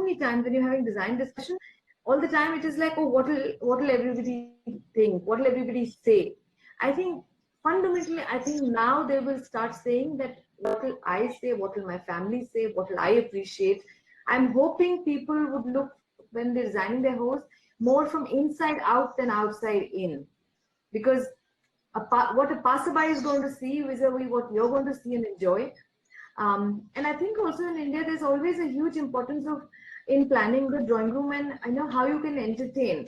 many times when you're having design discussion, all the time it is like, oh, what will everybody think? What will everybody say? I think fundamentally, now they will start saying that, what will I say? What will my family say? What will I appreciate? I'm hoping people would look, when they're designing their house, more from inside out than outside in. Because what a passerby is going to see vis-a-vis what you're going to see and enjoy. And I think also in India, there's always a huge importance in planning the drawing room, and I know how you can entertain,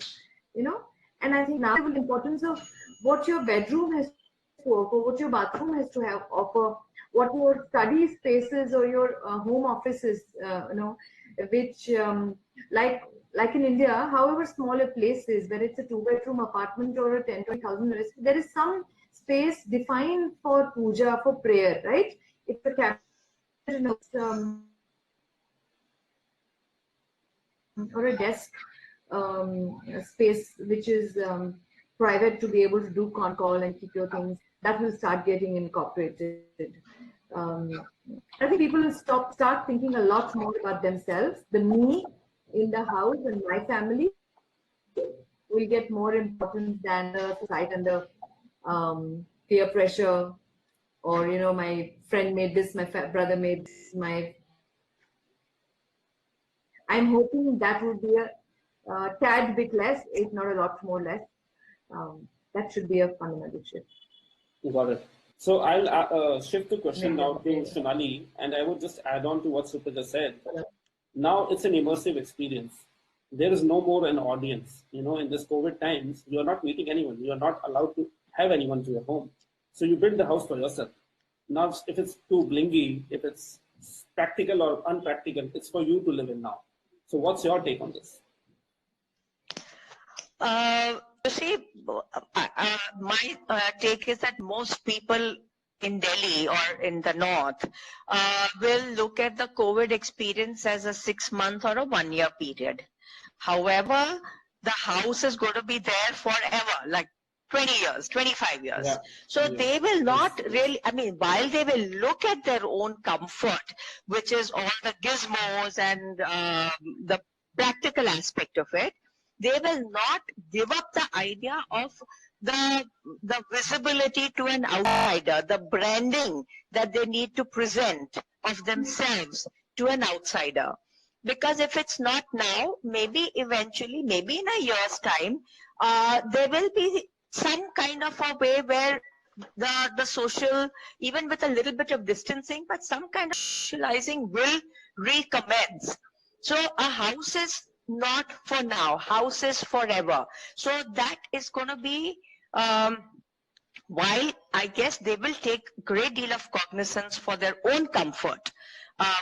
you know. And I think now the importance of what your bedroom has to offer, what your bathroom has to offer, what your study spaces or your home offices, you know, which like in India, however small a place is, whether it's a 2-bedroom apartment or a 10,000-20,000, there is some space defined for puja, for prayer, right? It's a cabinet, or a desk space which is private to be able to do con call and keep your things. That will start getting incorporated. I think people will start thinking a lot more about themselves. The me in the house and my family will get more important than the society and the peer pressure, or, you know, my friend made this, my brother made this, I'm hoping that would be a tad bit less, if not a lot more less. That should be a fundamental shift. Got it. So I'll shift the question now to Sonali, and I would just add on to what Supraja said. Now it's an immersive experience. There is no more an audience. You know, in this COVID times, you are not meeting anyone. You are not allowed to have anyone to your home. So you build the house for yourself. Now, if it's too blingy, if it's practical or unpractical, it's for you to live in now. So what's your take on this? You see, my take is that most people in Delhi or in the north will look at the COVID experience as a 6-month or a 1-year period. However, the house is going to be there forever, like 20 years, 25 years. Yeah. So they will not really, I mean, while they will look at their own comfort, which is all the gizmos and the practical aspect of it, they will not give up the idea of the visibility to an outsider, the branding that they need to present of themselves to an outsider. Because if it's not now, maybe eventually, maybe in a year's time, there will be some kind of a way where the social, even with a little bit of distancing, but some kind of socializing will recommence. So a house is not for now, house is forever. So that is going to be, while I guess they will take great deal of cognizance for their own comfort,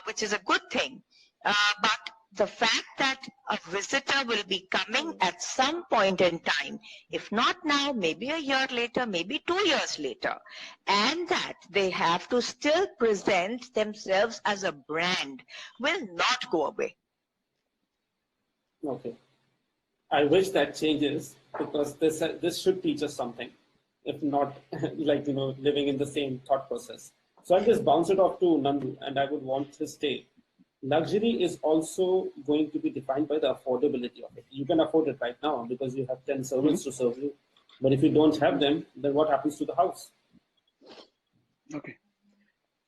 which is a good thing. But the fact that a visitor will be coming at some point in time, if not now, maybe a year later, maybe 2 years later, and that they have to still present themselves as a brand will not go away. Okay. I wish that changes, because this should teach us something, if not like, living in the same thought process. So I'll just bounce it off to Nandu, and I would want his take. Luxury is also going to be defined by the affordability of it. You can afford it right now because you have 10 servants to serve you. But if you don't have them, then what happens to the house? Okay.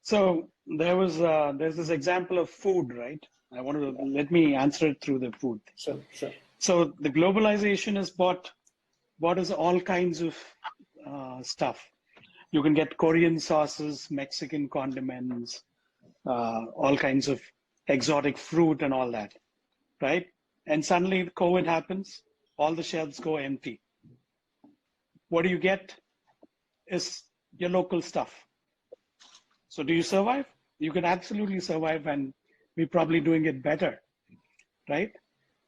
So there's this example of food, right? Let me answer it through the food. Sure. So the globalization has bought us all kinds of stuff. You can get Korean sauces, Mexican condiments, all kinds of exotic fruit and all that, right? And suddenly COVID happens, all the shelves go empty. What do you get is your local stuff. So do you survive? You can absolutely survive, and we're probably doing it better, right?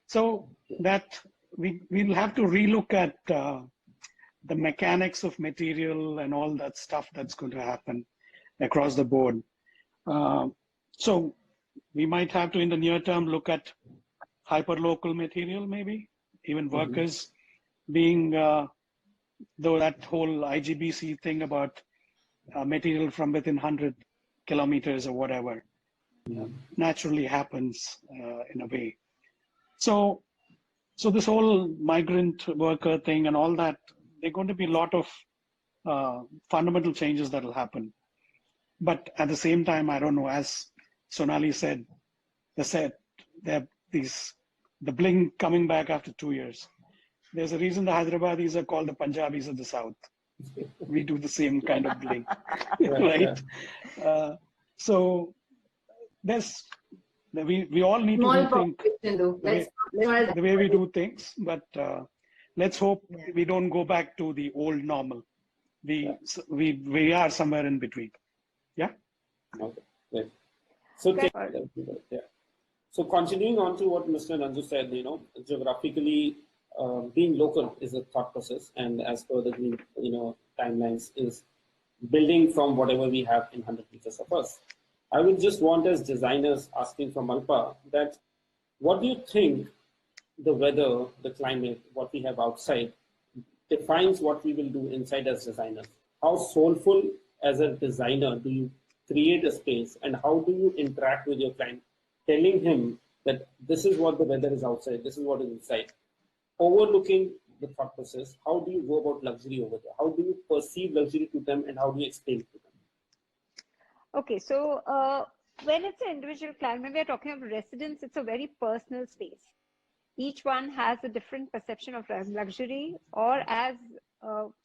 So that we'll have to relook at the mechanics of material and all that stuff that's going to happen across the board. So we might have to, in the near term, look at hyper-local material, maybe, even workers being, though that whole IGBC thing about material from within 100 kilometers or whatever naturally happens in a way. So this whole migrant worker thing and all that, there are going to be a lot of fundamental changes that will happen. But at the same time, I don't know, as Sonali said, the bling coming back after 2 years. There's a reason the Hyderabadis are called the Punjabis of the South. We do the same kind of bling, right? So we all need to rethink the way we do things, but let's hope we don't go back to the old normal. We are somewhere in between. Yeah. Okay. Right. So So continuing on to what Mr. Nandu said, geographically being local is a thought process, and as per the green, timelines is building from whatever we have in 100 meters of us. I would just want, as designers, asking from Alpa, that what do you think the weather, the climate, what we have outside defines what we will do inside as designers? How soulful as a designer do you create a space, and how do you interact with your client, telling him that this is what the weather is outside, this is what is inside, overlooking the thought process? How do you go about luxury over there? How do you perceive luxury to them, and how do you explain it to them? Okay, so when it's an individual client, when we're talking of residence, it's a very personal space. Each one has a different perception of luxury, or as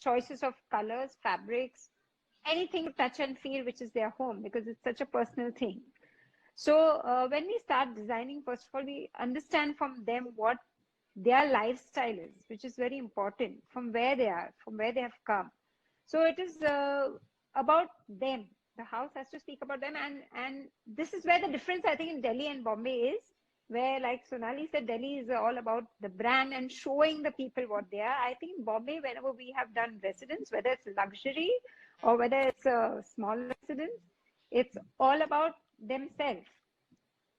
choices of colors, fabrics, anything to touch and feel, which is their home, because it's such a personal thing. So when we start designing, first of all, we understand from them what their lifestyle is, which is very important, from where they are, from where they have come. So it is about them. The house has to speak about them. And this is where the difference, I think, in Delhi and Bombay is, where, like Sonali said, Delhi is all about the brand and showing the people what they are. I think in Bombay, whenever we have done residence, whether it's luxury or whether it's a small residence, it's all about themselves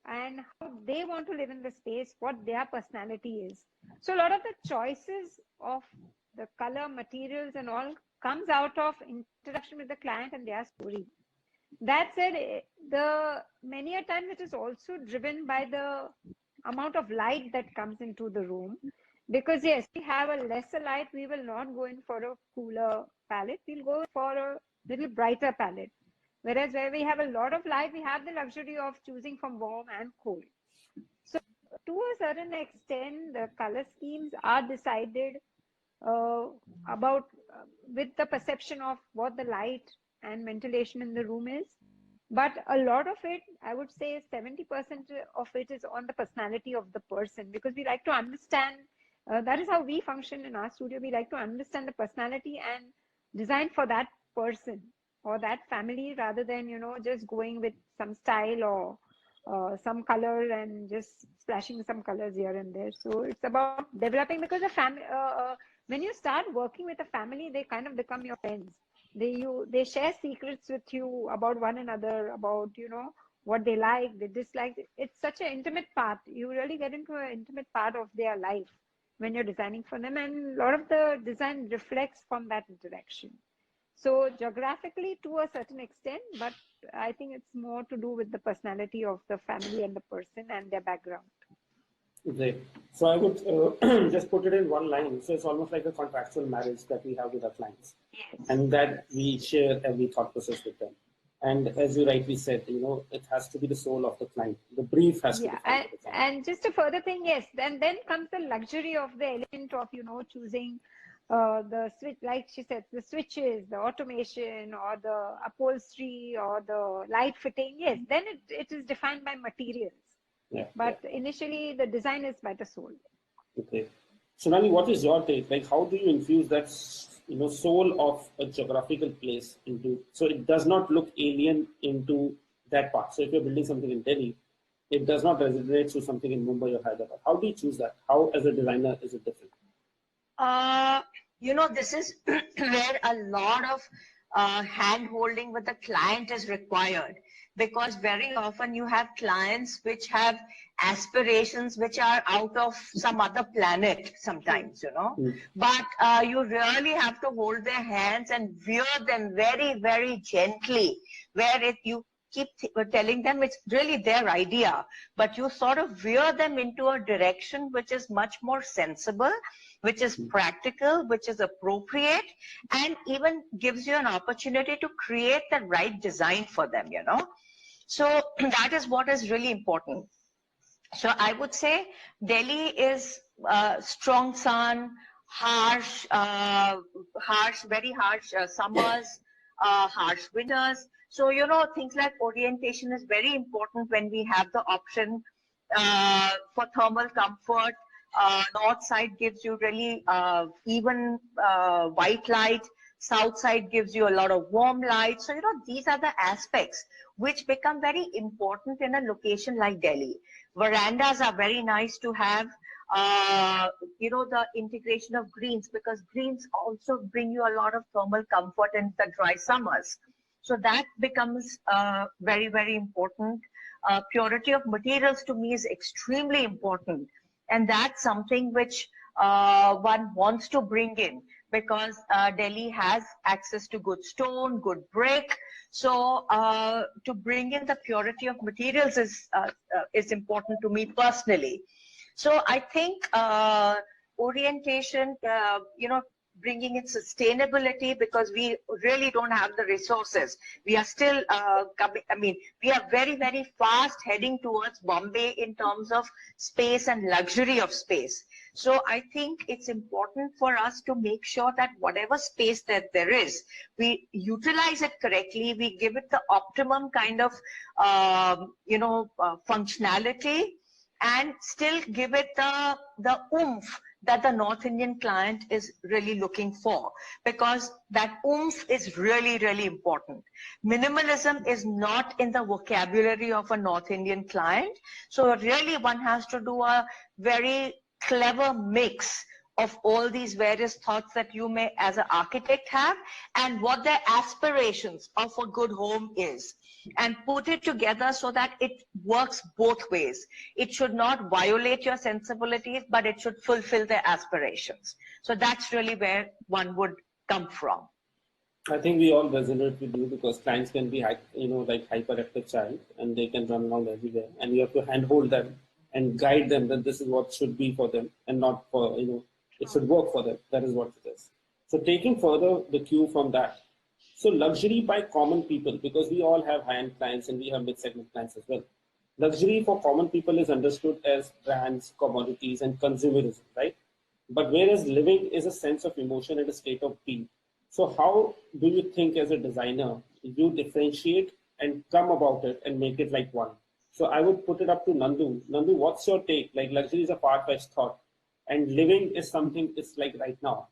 and how they want to live in the space, what their personality is. So a lot of the choices of the color, materials and all comes out of interaction with the client and their story. That said, many a times it is also driven by the amount of light that comes into the room. Because yes, we have a lesser light, we will not go in for a cooler palette, we'll go for a little brighter palette. Whereas where we have a lot of light, we have the luxury of choosing from warm and cold. So to a certain extent, the color schemes are decided about with the perception of what the light and ventilation in the room is. But a lot of it, I would say 70% of it is on the personality of the person, because we like to understand, that is how we function in our studio. We like to understand the personality and design for that person or that family, rather than, you know, just going with some style or some color and just splashing some colors here and there. So it's about developing, because a family, when you start working with a family, they kind of become your friends. They share secrets with you about one another, about, you know, what they like, they dislike. It's such an intimate part. You really get into an intimate part of their life when you're designing for them, and a lot of the design reflects from that interaction. So geographically to a certain extent, but I think it's more to do with the personality of the family and the person and their background. Great. So I would just put it in one line. So it's almost like a contractual marriage that we have with our clients, and that we share every thought process with them. And as you rightly said, you know, it has to be the soul of the client. The brief has to be. And just a further thing, yes, then comes the luxury of the element of, you know, choosing the switch, like she said, the switches, the automation, or the upholstery, or the light fitting. Yes, then it is defined by materials. Yeah, but initially the design is by the soul. Okay. Sonali, what is your take? Like, how do you infuse that, you know, soul of a geographical place into, so it does not look alien into that part? So if you're building something in Delhi, it does not resonate to something in Mumbai or Hyderabad. How do you choose that? How, as a designer, is it different? You know, this is where a lot of hand holding with the client is required, because very often you have clients which have aspirations which are out of some other planet sometimes, you know. But you really have to hold their hands and veer them very, very gently, where you keep telling them it's really their idea, but you sort of veer them into a direction which is much more sensible, which is practical, which is appropriate, and even gives you an opportunity to create the right design for them, you know. So that is what is really important. So I would say Delhi is strong sun, harsh, very harsh summers, harsh winters. So, you know, things like orientation is very important when we have the option for thermal comfort. North side gives you really even white light. South side gives you a lot of warm light. So, you know, these are the aspects which become very important in a location like Delhi. Verandas are very nice to have. You know, the integration of greens, because greens also bring you a lot of thermal comfort in the dry summers. So that becomes very, very important. Purity of materials to me is extremely important. And that's something which one wants to bring in, because Delhi has access to good stone, good brick. So to bring in the purity of materials is important to me personally. So I think orientation, you know, bringing in sustainability, because we really don't have the resources. We are still coming, I mean, we are very, very fast heading towards Bombay in terms of space and luxury of space. So I think it's important for us to make sure that whatever space that there is, we utilize it correctly, we give it the optimum kind of, you know, functionality, and still give it the oomph that the North Indian client is really looking for, because that oomph is really, really important. Minimalism is not in the vocabulary of a North Indian client. So really one has to do a very clever mix of all these various thoughts that you may as an architect have, and what their aspirations of a good home is, and put it together so that it works both ways. It should not violate your sensibilities, but it should fulfill their aspirations. So that's really where one would come from. I think we all resonate with you, because clients can be, you know, like hyperactive child, and they can run around everywhere, and you have to handhold them and guide them that this is what should be for them and not for, it should work for them. That is what it is. So taking further the cue from that, so luxury by common people, because we all have high-end clients and we have mid-segment clients as well. Luxury for common people is understood as brands, commodities, and consumerism, right? But whereas living is a sense of emotion and a state of being. So how do you think as a designer, you differentiate and come about it and make it like one? So I would put it up to Nandu. Nandu, what's your take? Like luxury is a far-fetched thought and living is something it's like right now.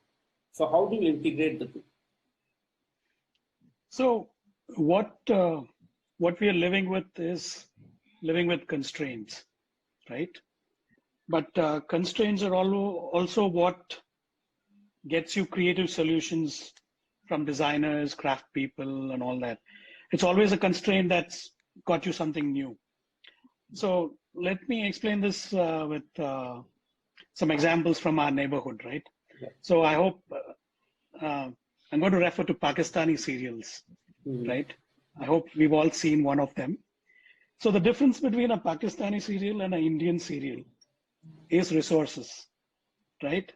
So how do you integrate the two? So what we are living with is living with constraints, right? But constraints are also what gets you creative solutions from designers, craft people, and all that. It's always a constraint that's got you something new. So let me explain this with some examples from our neighborhood, right? Yeah. So I hope I'm going to refer to Pakistani serials, right? I hope we've all seen one of them. So the difference between a Pakistani serial and an Indian serial is resources, right?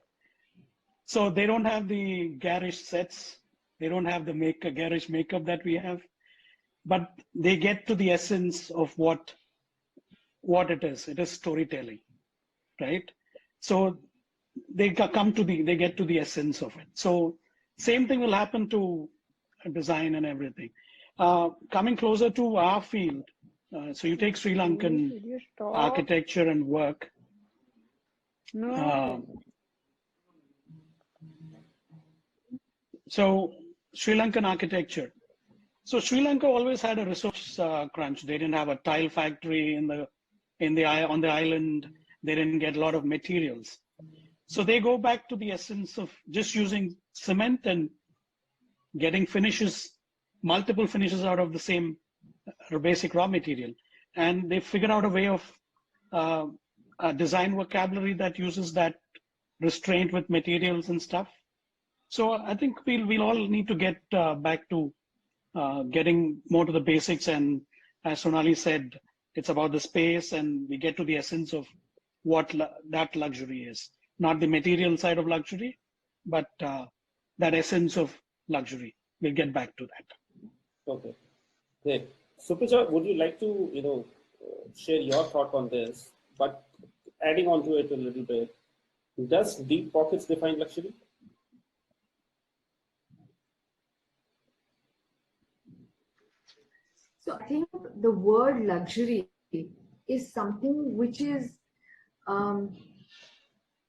So they don't have the garish sets. They don't have the garish makeup that we have, but they get to the essence of what it is. It is storytelling, right? So they get to the essence of it. So same thing will happen to design and everything. Coming closer to our field, so you take Sri Lankan architecture and work. No. So Sri Lankan architecture. So Sri Lanka always had a resource crunch. They didn't have a tile factory on the island. They didn't get a lot of materials. So they go back to the essence of just using cement and getting finishes, multiple finishes out of the same basic raw material. And they figure out a way of a design vocabulary that uses that restraint with materials and stuff. So I think we'll all need to get back to getting more to the basics. And as Sonali said, it's about the space, and we get to the essence of what that luxury is. Not the material side of luxury, but that essence of luxury. We'll get back to that. Okay, great. Suprija, would you like to, share your thought on this, but adding on to it a little bit, does deep pockets define luxury? So I think the word luxury is something which is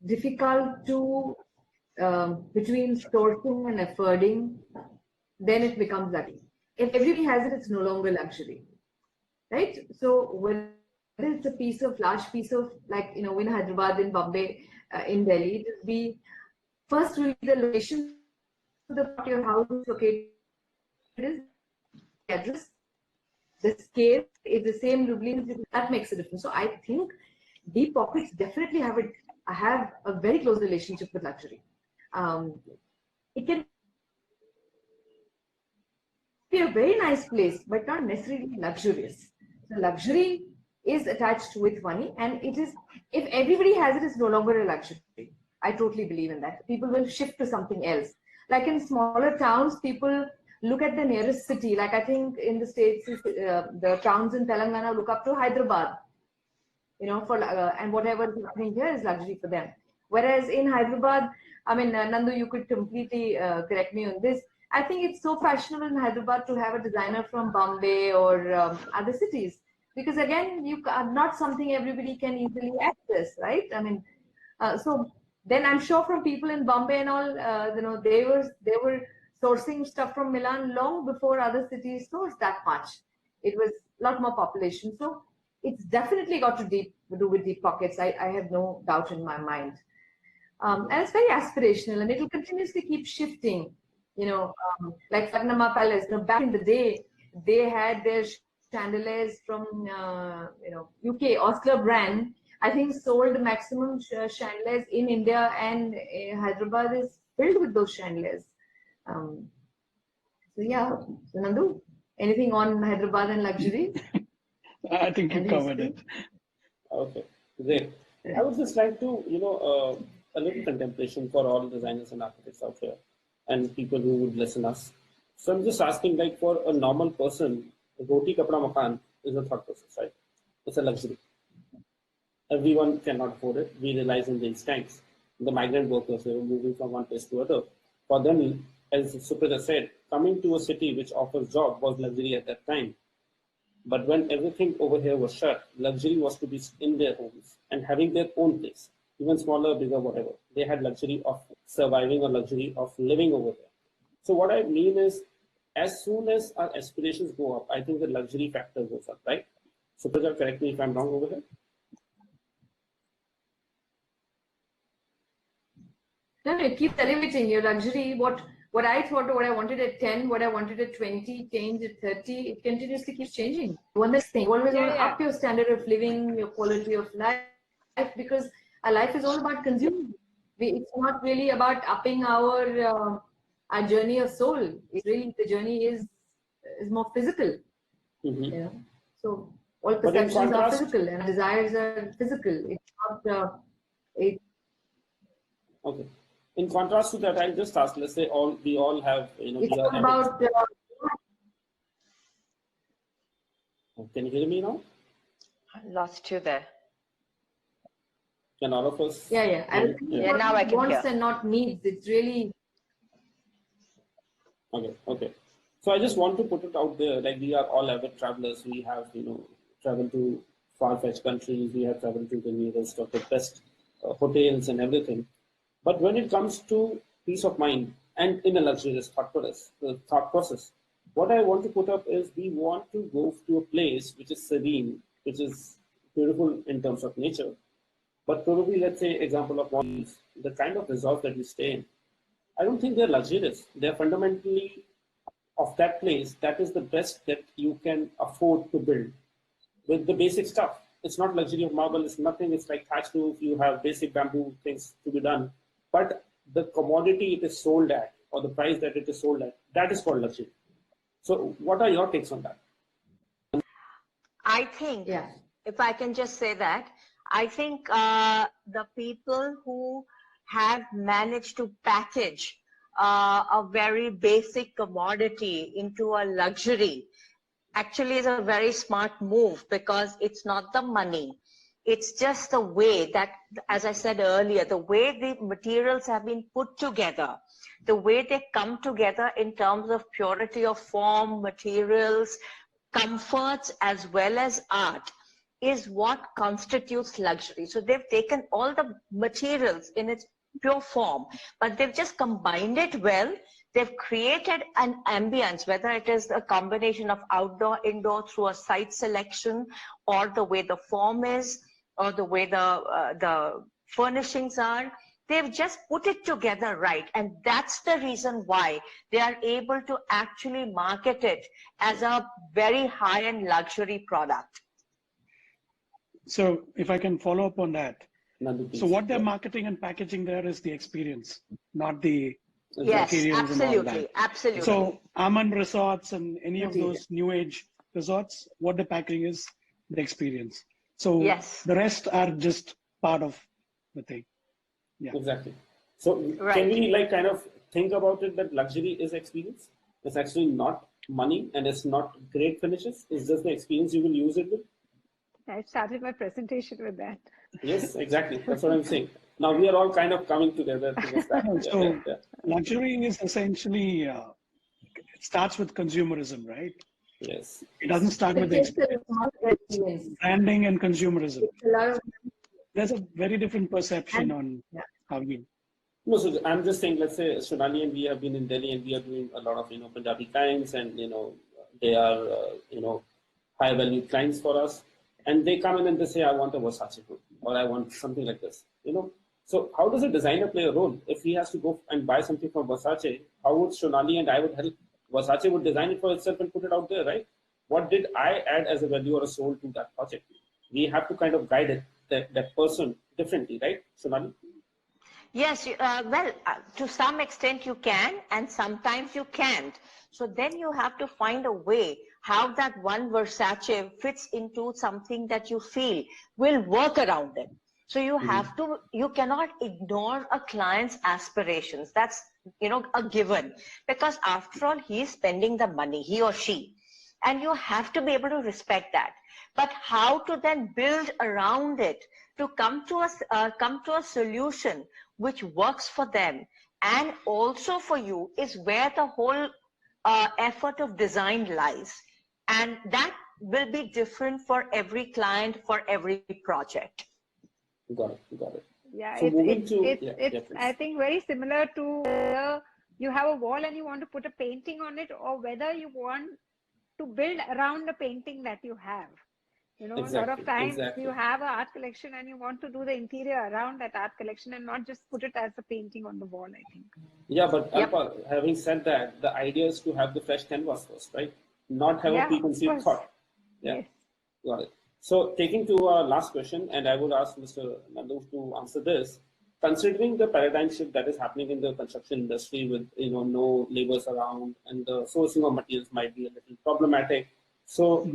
difficult to between sourcing and affording, then it becomes luxury. If everybody has it, it's no longer luxury, right? So whether it's a large piece of, like, in Hyderabad, in Bombay, in Delhi, it will be, first will be the location of your house is located, is the address, the scale is the same, that makes a difference. So I think deep pockets definitely have a very close relationship with luxury. It can be a very nice place, but not necessarily luxurious. So luxury is attached with money, and it is, if everybody has it, it's no longer a luxury. I totally believe in that. People will shift to something else. Like in smaller towns, people look at the nearest city. Like I think in the States, the towns in Telangana look up to Hyderabad, and whatever is happening here is luxury for them. Whereas in Hyderabad, I mean, Nandu, you could completely correct me on this. I think it's so fashionable in Hyderabad to have a designer from Bombay or other cities, because again, you are not something everybody can easily access, right? I mean, so then I'm sure from people in Bombay and all, they were sourcing stuff from Milan long before other cities sourced that much. It was a lot more population. So it's definitely got to do with deep pockets. I have no doubt in my mind. And it's very aspirational, and it will continuously keep shifting. Like Fagnama Palace, back in the day, they had their chandeliers from, UK, Oscar brand, I think sold maximum chandeliers in India, and Hyderabad is filled with those chandeliers. So yeah, Nandu, anything on Hyderabad and luxury? I think you covered it. Okay, Great. I would just like to, a little contemplation for all designers and architects out here and people who would listen us. So I'm just asking, like, for a normal person, roti kapda makan is a thought process, right? It's a luxury. Everyone cannot afford it. We realize in these times, the migrant workers who are moving from one place to other. For them, as Suprita said, coming to a city which offers job was luxury at that time. But when everything over here was shut, luxury was to be in their homes and having their own place, even smaller, bigger, whatever. They had luxury of surviving or luxury of living over there. So what I mean is, as soon as our aspirations go up, I think the luxury factor goes up, right? Suprita, correct me if I'm wrong over here. No, it keeps elevating your luxury. What I thought, what I wanted at 10, what I wanted at 20, change at 30, it continuously keeps changing. One this thing, always want to up your standard of living, your quality of life, because our life is all about consuming. It's not really about upping our journey of soul. It's really, the journey is more physical. Mm-hmm. You know? So all perceptions are physical and desires are physical. It's not. Okay. In contrast to that, I'll just ask, let's say we all have, It's we are about. Can you hear me now? I lost you there. Can all of us? Yeah. Yeah, now I can wants hear. and not needs. It's really. Okay. So I just want to put it out there, like we are all avid travelers. We have, traveled to far-fetched countries. We have traveled to the nearest of the best hotels and everything. But when it comes to peace of mind and in a luxurious thought process, what I want to put up is we want to go to a place which is serene, which is beautiful in terms of nature. But probably, let's say, example of Maldives, the kind of resort that we stay in, I don't think they're luxurious. They're fundamentally of that place. That is the best that you can afford to build with the basic stuff. It's not luxury of marble. It's nothing. It's like thatch roof. You have basic bamboo things to be done. But the commodity it is sold at, or the price that it is sold at, that is called luxury. So what are your takes on that? I think, if I can just say that, I think the people who have managed to package a very basic commodity into a luxury actually is a very smart move, because it's not the money. It's just the way that, as I said earlier, the way the materials have been put together, the way they come together in terms of purity of form, materials, comforts, as well as art, is what constitutes luxury. So they've taken all the materials in its pure form, but they've just combined it well. They've created an ambience, whether it is a combination of outdoor, indoor, through a site selection, or the way the form is, or the way the furnishings are. They've just put it together right. And that's the reason why they are able to actually market it as a very high-end luxury product. So if I can follow up on that. So what they're marketing and packaging there is the experience, not the materials and all that. Absolutely. So Aman Resorts and any of those new age resorts, what the packaging is, the experience. So the rest are just part of the thing. Yeah. Exactly. So can we like kind of think about it that luxury is experience? It's actually not money and it's not great finishes. It's just the experience you will use it with. I started my presentation with that. Yes, exactly. That's what I'm saying. Now we are all kind of coming together towards that. So luxury is essentially, it starts with consumerism, right? Yes. It doesn't start with experience. Branding and consumerism. There's a very different perception on how you. No, so I'm just saying, let's say Sonali and we have been in Delhi and we are doing a lot of, Punjabi clients and, they are, high value clients for us. And they come in and they say, I want a Versace hood, or I want something like this, So how does a designer play a role? If he has to go and buy something from Versace, how would Sonali and I would help? Versace would design it for itself and put it out there, right? What did I add as a value or a soul to that project? We have to kind of guide it, that person differently, right, Sonali? Yes, well, to some extent you can, and sometimes you can't. So then you have to find a way how that one Versace fits into something that you feel will work around it. So you have to, you cannot ignore a client's aspirations. That's, a given, because after all, he is spending the money, he or she, and you have to be able to respect that. But how to then build around it to come to a solution which works for them and also for you is where the whole effort of design lies. And that will be different for every client, for every project. Got it. Yeah, So it's I think very similar to whether you have a wall and you want to put a painting on it, or whether you want to build around the painting that you have. Exactly, a lot of times exactly. you have an art collection and you want to do the interior around that art collection and not just put it as a painting on the wall, I think. Yeah, but Yep. Alpa, having said that, the idea is to have the fresh canvas first, right? Not have a preconceived thought. Yeah, Yes. got it. So taking to our last question, and I would ask Mr. Nandu to answer this. Considering the paradigm shift that is happening in the construction industry with no laborers around and the sourcing of materials might be a little problematic. So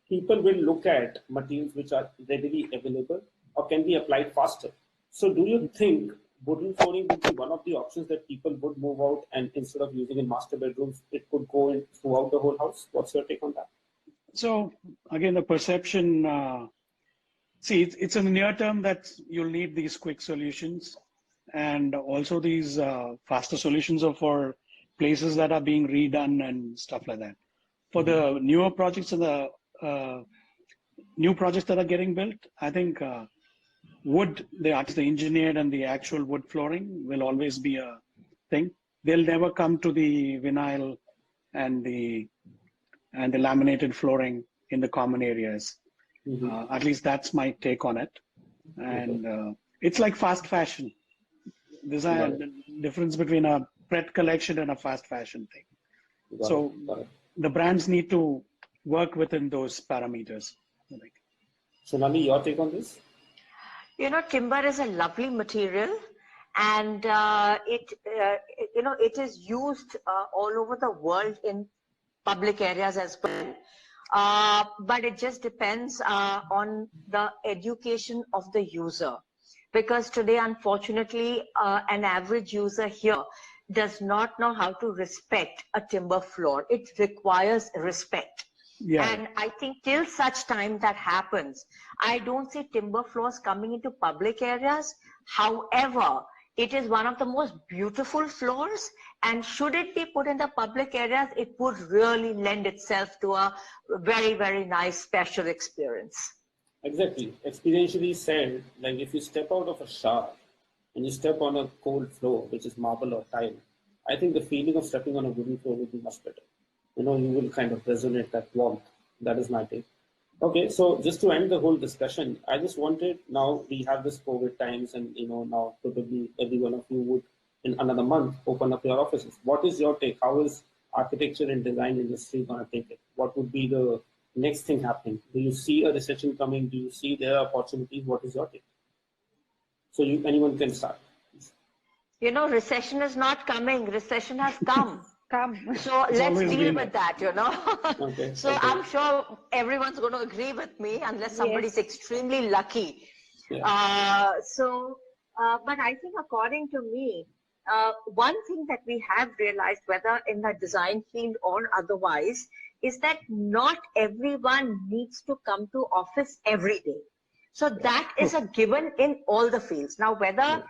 people will look at materials which are readily available or can be applied faster. So do you think wooden flooring would be one of the options that people would move out, and instead of using in master bedrooms, it could go in throughout the whole house? What's your take on that? So again, the perception, it's in the near term that you'll need these quick solutions, and also these faster solutions are for places that are being redone and stuff like that. For the newer projects and the new projects that are getting built, I think wood, the engineered and the actual wood flooring will always be a thing. They'll never come to the vinyl and the laminated flooring in the common areas. At least that's my take on it. And it's like fast fashion. There's a difference between a Pret collection and a fast fashion thing. So the brands need to work within those parameters. Sonali, your take on this? Timber is a lovely material, and it is used all over the world in public areas as well. But it just depends on the education of the user. Because today, unfortunately, an average user here does not know how to respect a timber floor. It requires respect. Yeah. And I think till such time that happens, I don't see timber floors coming into public areas. However, it is one of the most beautiful floors, and should it be put in the public areas, it would really lend itself to a very, very nice special experience. Exactly. Experientially said, like if you step out of a shower and you step on a cold floor, which is marble or tile, I think the feeling of stepping on a wooden floor would be much better. You will kind of resonate that warmth. That is my take. Okay, so just to end the whole discussion, I just wanted, now we have this COVID times, and now probably every one of you would in another month open up your offices. What is your take? How is architecture and design industry going to take it? What would be the next thing happening? Do you see a recession coming? Do you see there are opportunities? What is your take? So anyone can start. Recession is not coming. Recession has come. So let's deal with that, Okay, So okay. I'm sure everyone's going to agree with me unless somebody's extremely lucky. Yeah. But I think according to me, one thing that we have realized, whether in the design field or otherwise, is that not everyone needs to come to office every day. So that is a given in all the fields. Now, whether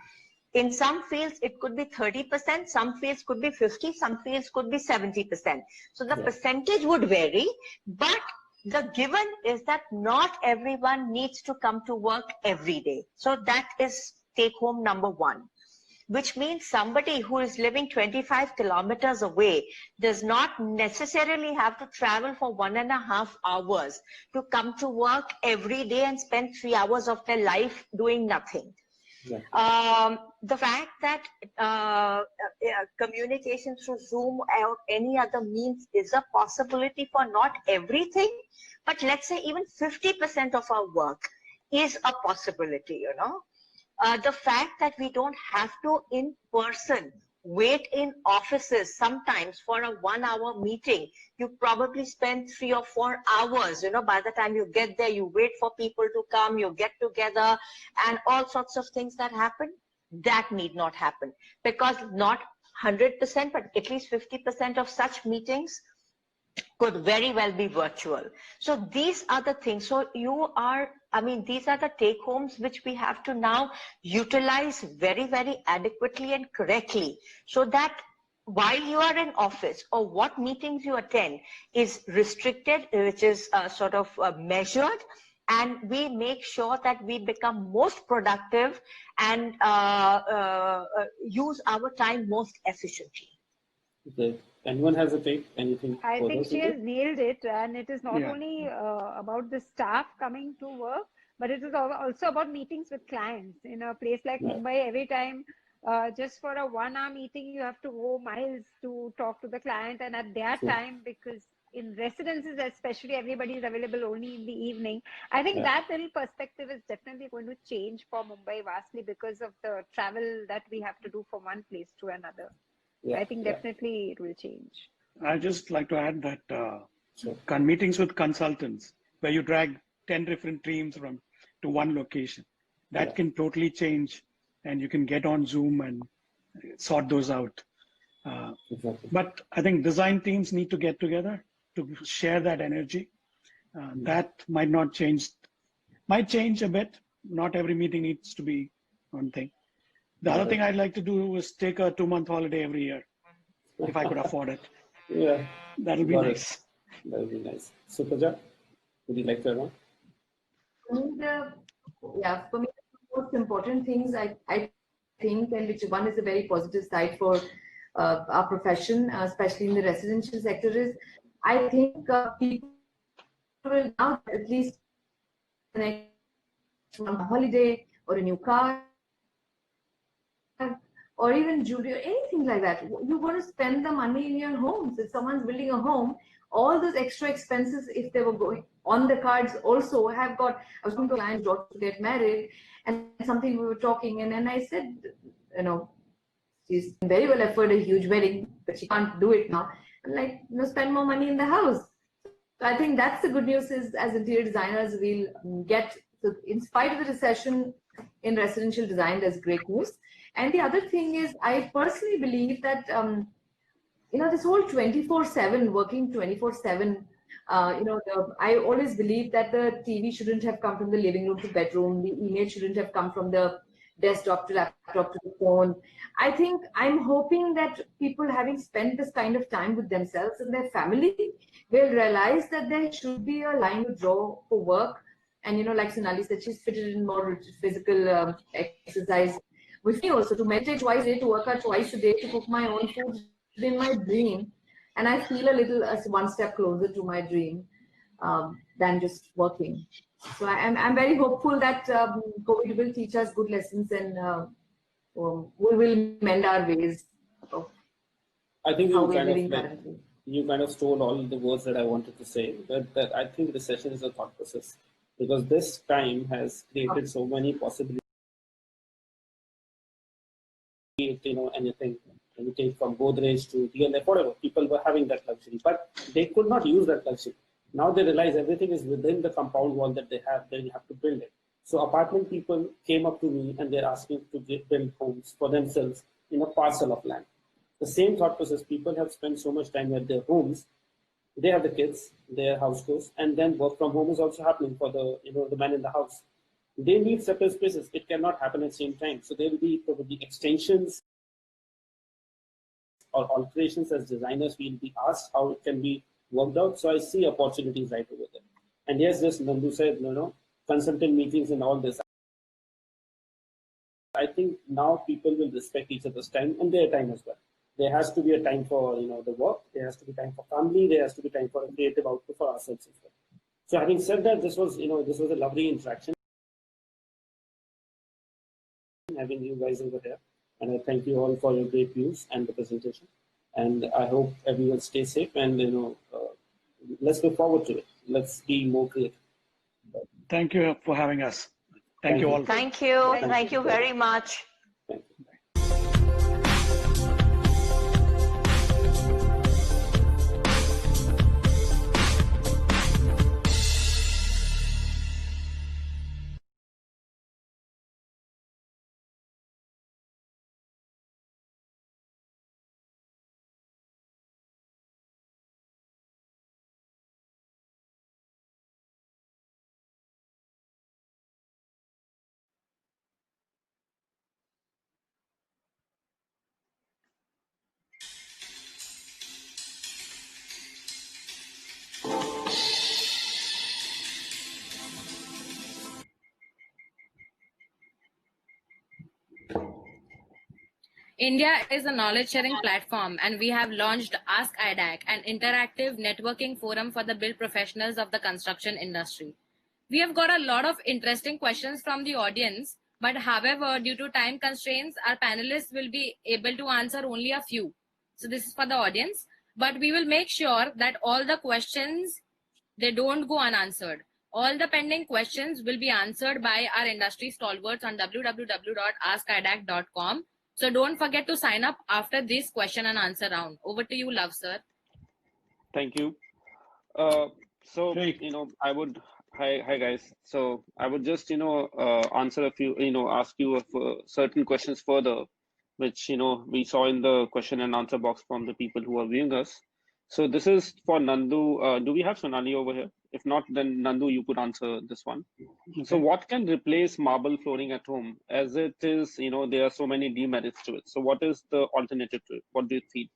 in some fields it could be 30%, some fields could be 50%, some fields could be 70%. So the percentage would vary, but the given is that not everyone needs to come to work every day. So that is take home number one, which means somebody who is living 25 kilometers away does not necessarily have to travel for 1.5 hours to come to work every day and spend 3 hours of their life doing nothing. The fact that communication through Zoom or any other means is a possibility for not everything, but let's say even 50% of our work is a possibility, The fact that we don't have to in person wait in offices sometimes for a 1-hour meeting. You probably spend 3 or 4 hours, by the time you get there, you wait for people to come, you get together, and all sorts of things that happen. That need not happen, because not 100%, but at least 50% of such meetings could very well be virtual. So these are the things. So these are the take homes which we have to now utilize very, very adequately and correctly, so that while you are in office, or what meetings you attend is restricted, which is measured, and we make sure that we become most productive and use our time most efficiently. Okay. Anyone has a take? Anything? I think she has nailed it, and it is not only about the staff coming to work, but it is also about meetings with clients. In a place like Mumbai, every time just for a 1-hour meeting, you have to go miles to talk to the client, and at their time, because in residences especially, everybody is available only in the evening. I think that little perspective is definitely going to change for Mumbai vastly because of the travel that we have to do from one place to another. I think definitely it will change. I'd just like to add that meetings with consultants, where you drag 10 different teams to one location, that can totally change, and you can get on Zoom and sort those out. But I think design teams need to get together to share that energy. That might change a bit. Not every meeting needs to be one thing. The other thing I'd like to do is take a 2-month holiday every year, if I could afford it. Yeah, that'll be nice. That'll be nice. So, Praja, would you like to add on? For me, the most important things I think, and which one is a very positive side for our profession, especially in the residential sector, is I think people will now at least connect on a holiday or a new car, or even jewelry or anything like that. You're going to spend the money in your homes. If someone's building a home, all those extra expenses, if they were going on the cards, also have got. I was going to a client's daughter to get married, and something we were talking, and then I said, she's very well afford a huge wedding, but she can't do it now. I'm like, spend more money in the house. So I think that's the good news, is as interior designers, we'll get, so in spite of the recession in residential design, there's great news. And the other thing is, I personally believe that, this whole 24/7, working 24/7, I always believe that the TV shouldn't have come from the living room to bedroom. The email shouldn't have come from the desktop to laptop to the phone. I think I'm hoping that people, having spent this kind of time with themselves and their family, will realize that there should be a line to draw for work. And, like Sonali said, she's fitted in more physical exercise. With me also, to meditate twice a day, to work out twice a day, to cook my own food, has been my dream. And I feel a little one step closer to my dream than just working. So I'm very hopeful that COVID will teach us good lessons, and we will mend our ways of I think how we're living currently. You kind of stole all the words that I wanted to say. That I think recession is a thought process, because this time has created so many possibilities. Anything, and you take from Godrej to DLF, whatever, people were having that luxury, but they could not use that luxury. Now they realize everything is within the compound wall that they have to build it. So apartment people came up to me and they're asking to build homes for themselves in a parcel of land. The same thought process, people have spent so much time at their homes, they have the kids, their house chores, and then work from home is also happening for the man in the house. They need separate spaces. It cannot happen at the same time. So there will be probably extensions or alterations. As designers, we'll be asked how it can be worked out. So I see opportunities right over there. And yes, just Nandu said, consultant meetings and all this. I think now people will respect each other's time and their time as well. There has to be a time for the work. There has to be time for family. There has to be time for a creative output for ourselves as well. So having said that, this was a lovely interaction, having you guys over here, and I thank you all for your great views and the presentation. And I hope everyone stays safe, and let's look forward to it. Let's be more creative. Thank you for having us. Thank you all. Thank you. Thank you very much. Thank you. India is a knowledge-sharing platform, and we have launched Ask IDAC, an interactive networking forum for the build professionals of the construction industry. We have got a lot of interesting questions from the audience, but however, due to time constraints, our panelists will be able to answer only a few. So this is for the audience, but we will make sure that all the questions, they don't go unanswered. All the pending questions will be answered by our industry stalwarts on www.askidac.com. So don't forget to sign up after this question and answer round. Over to you, Love, sir. Thank you. So, I would, hi guys. So I would just, answer a few, ask you certain questions further, which, we saw in the question and answer box from the people who are viewing us. So this is for Nandu. Do we have Sonali over here? If not, then Nandu, you could answer this one. Okay. So what can replace marble flooring at home? As it is, there are so many demerits to it. So what is the alternative to it? What do you think?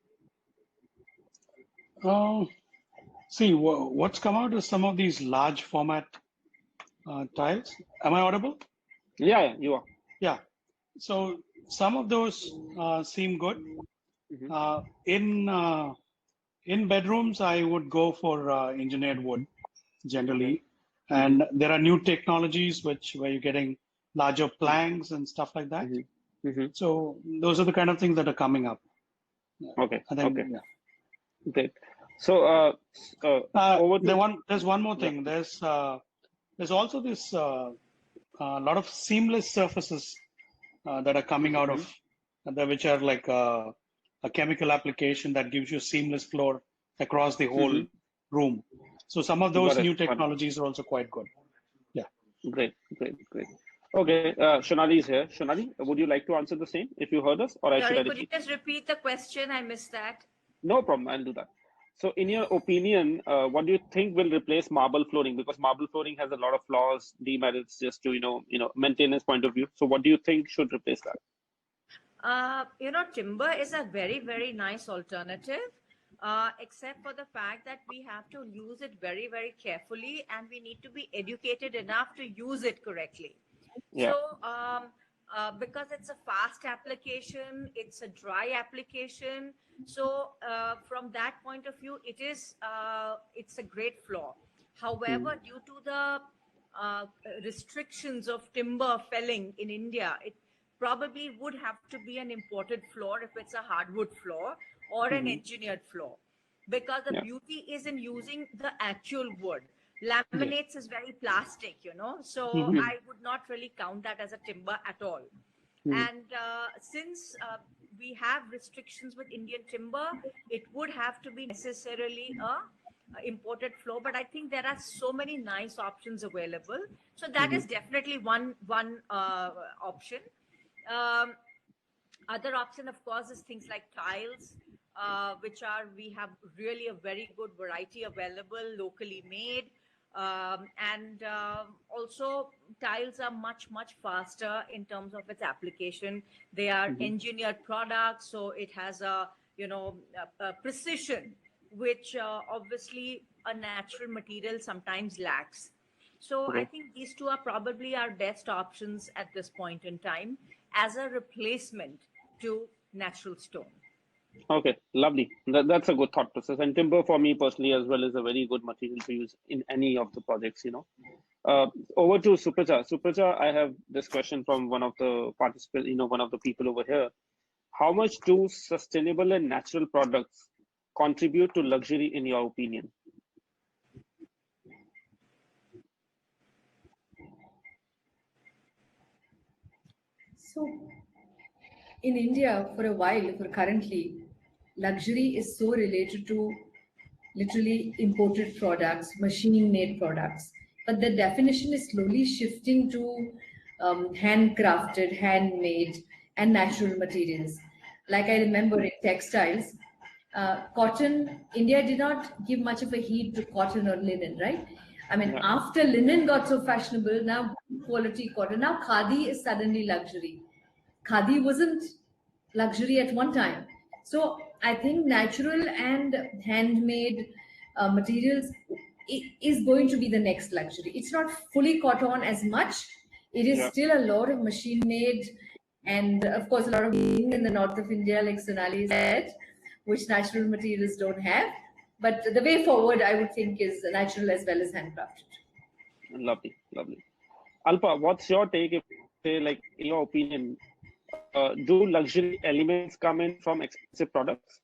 See, what's come out is some of these large format tiles. Am I audible? Yeah, you are. Yeah. So some of those seem good. Mm-hmm. In bedrooms, I would go for engineered wood generally. Mm-hmm. And there are new technologies where you're getting larger planks and stuff like that. Mm-hmm. Mm-hmm. So those are the kind of things that are coming up. Okay. Then, okay. Yeah. Great. So there's one more thing. There's also this lot of seamless surfaces that are coming out of which are like a chemical application that gives you seamless floor across the whole room. So some of those new technologies are also quite good. Yeah. Great. Okay, Shonali is here. Shonali, would you like to answer the same if you heard us, or should I repeat? Could you just repeat the question? I missed that. No problem. I'll do that. So in your opinion, what do you think will replace marble flooring? Because marble flooring has a lot of flaws, demerits, just to, maintenance point of view. So what do you think should replace that? Timber is a very, very nice alternative, except for the fact that we have to use it very, very carefully, and we need to be educated enough to use it correctly. Yeah. So, because it's a fast application, it's a dry application. So from that point of view, it's a great flaw. However, due to the restrictions of timber felling in India, it probably would have to be an imported floor if it's a hardwood floor or an engineered floor, because the beauty is in using the actual wood. Laminates is very plastic, so I would not really count that as a timber at all. And since we have restrictions with Indian timber, it would have to be necessarily a imported floor. But I think there are so many nice options available. So that is definitely one option. Other option, of course, is things like tiles, we have really a very good variety available, locally made. Also tiles are much faster in terms of its application. They are engineered products, so it has a precision which obviously a natural material sometimes lacks. So I think these two are probably our best options at this point in time as a replacement to natural stone. Okay, lovely. That's a good thought process. And timber, for me personally as well, is a very good material to use in any of the projects. Over to Supraja. Supraja, I have this question from one of the participants. One of the people over here. How much do sustainable and natural products contribute to luxury, in your opinion? So, in India, for a while, currently, luxury is so related to literally imported products, machine-made products. But the definition is slowly shifting to handcrafted, handmade, and natural materials. Like I remember in textiles, cotton, India did not give much of a heed to cotton or linen, right? I mean, after linen got so fashionable, now quality cotton, now khadi is suddenly luxury. Khadi wasn't luxury at one time. So I think natural and handmade materials is going to be the next luxury. It's not fully caught on as much. It is still a lot of machine-made And of course, a lot of being in the north of India, like Sonali said, which natural materials don't have. But the way forward, I would think, is natural as well as handcrafted. Lovely, lovely. Alpa, what's your take? If say, like, in your opinion, do luxury elements come in from expensive products?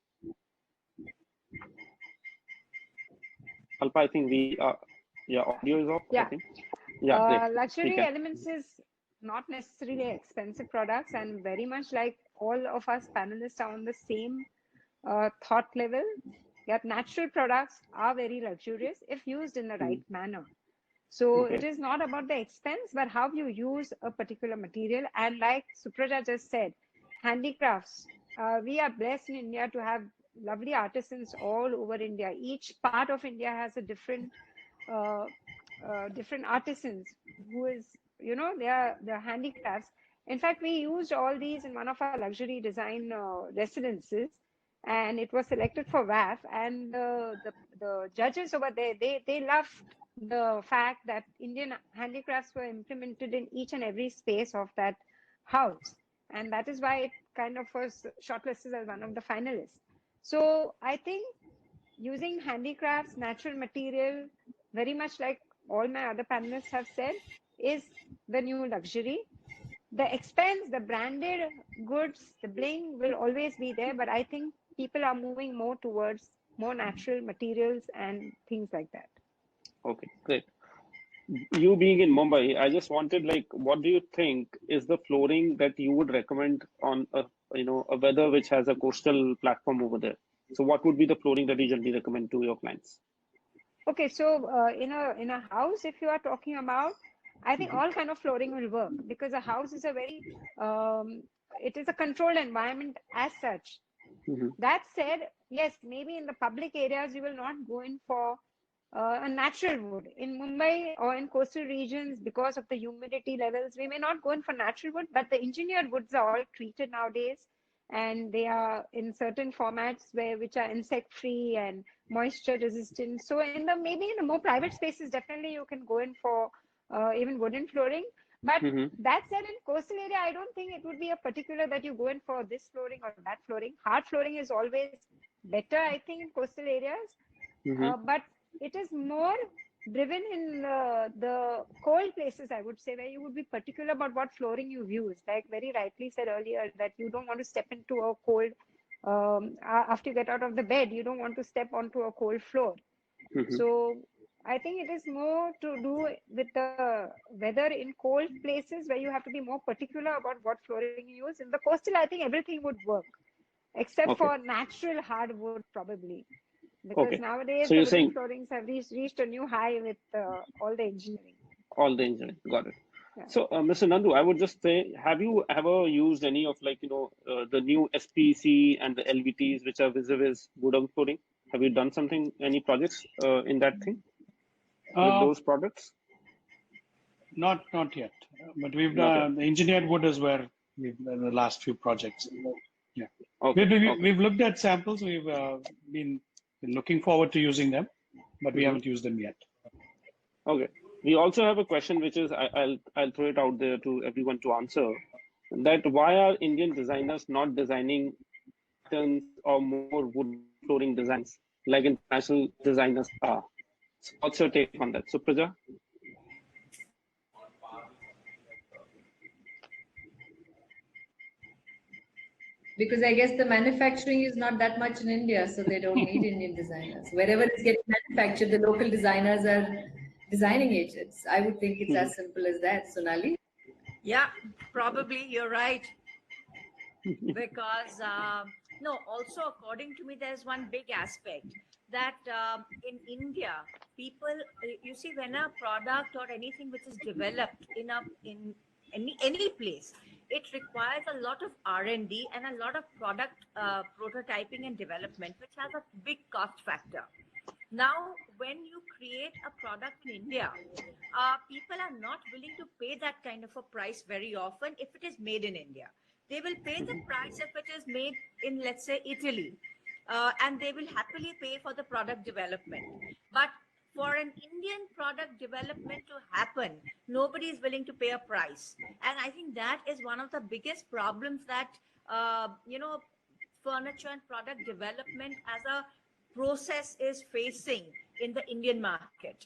Alpa, I think your audio is off. I Yeah. think. Yeah, great. Luxury elements is not necessarily expensive products, and very much like all of us panelists are on the same thought level. That natural products are very luxurious if used in the right manner. So Okay. it is not about the expense, but how you use a particular material. And like Supraja just said, handicrafts. We are blessed in India to have lovely artisans all over India. Each part of India has a different different artisans who is, you know, they are handicrafts. In fact, we used all these in one of our luxury design residences, and it was selected for WAF. And the judges over there, they loved the fact that Indian handicrafts were implemented in each and every space of that house, and that is why it kind of was shortlisted as one of the finalists. So I think using handicrafts, natural material, very much like all my other panelists have said, is the new luxury. The expense, the branded goods, the bling will always be there, but I think people are moving more towards more natural materials and things like that. Okay, great. You being in Mumbai, I just wanted, like, what do you think is the flooring that you would recommend on a weather which has a coastal platform over there? So what would be the flooring that you generally recommend to your clients? Okay, so in a house, if you are talking about, I think all kind of flooring will work, because a house is a very it is a controlled environment as such. That said, yes, maybe in the public areas you will not go in for a natural wood. In Mumbai or in coastal regions, because of the humidity levels, we may not go in for natural wood, but the engineered woods are all treated nowadays, and they are in certain formats which are insect free and moisture resistant. So maybe in the more private spaces, definitely you can go in for even wooden flooring. But that said, in coastal area, I don't think it would be a particular that you go in for this flooring or that flooring. Hard flooring is always better, I think, in coastal areas. But it is more driven in the cold places, I would say, where you would be particular about what flooring you use. Like very rightly said earlier, that you don't want to step into a cold, after you get out of the bed, you don't want to step onto a cold floor. So I think it is more to do with the weather in cold places where you have to be more particular about what flooring you use. In the coastal, I think everything would work, except for natural hardwood, probably. Because nowadays so the you're wooden saying floorings have reached a new high with all the engineering. All the engineering, got it. Yeah. So, Mr. Nandu, I would just say, have you ever used any of, like, the new SPC and the LVTs, which are vis-a-vis wooden flooring? Have you done something, any projects in that thing with those products? Not yet, but we've done the engineered wood is where we've done the last few projects. Yeah, we've looked at samples. We've been looking forward to using them, but we haven't used them yet. Okay. We also have a question, which is I'll throw it out there to everyone to answer. That why are Indian designers not designing patterns or more wood flooring designs like international designers are? So what's your take on that, Supraja? Because I guess the manufacturing is not that much in India, so they don't need Indian designers. Wherever it's getting manufactured, the local designers are designing it. I would think it's as simple as that, Sonali. Yeah, probably you're right. Because, no, also according to me, there's one big aspect that in India, people, you see, when a product or anything which is developed in any place, it requires a lot of R&D and a lot of product prototyping and development, which has a big cost factor. Now, when you create a product in India, people are not willing to pay that kind of a price very often if it is made in India. They will pay the price if it is made in, let's say, Italy, and they will happily pay for the product development. But for an Indian product development to happen, nobody is willing to pay a price. And I think that is one of the biggest problems that, furniture and product development as a process is facing in the Indian market.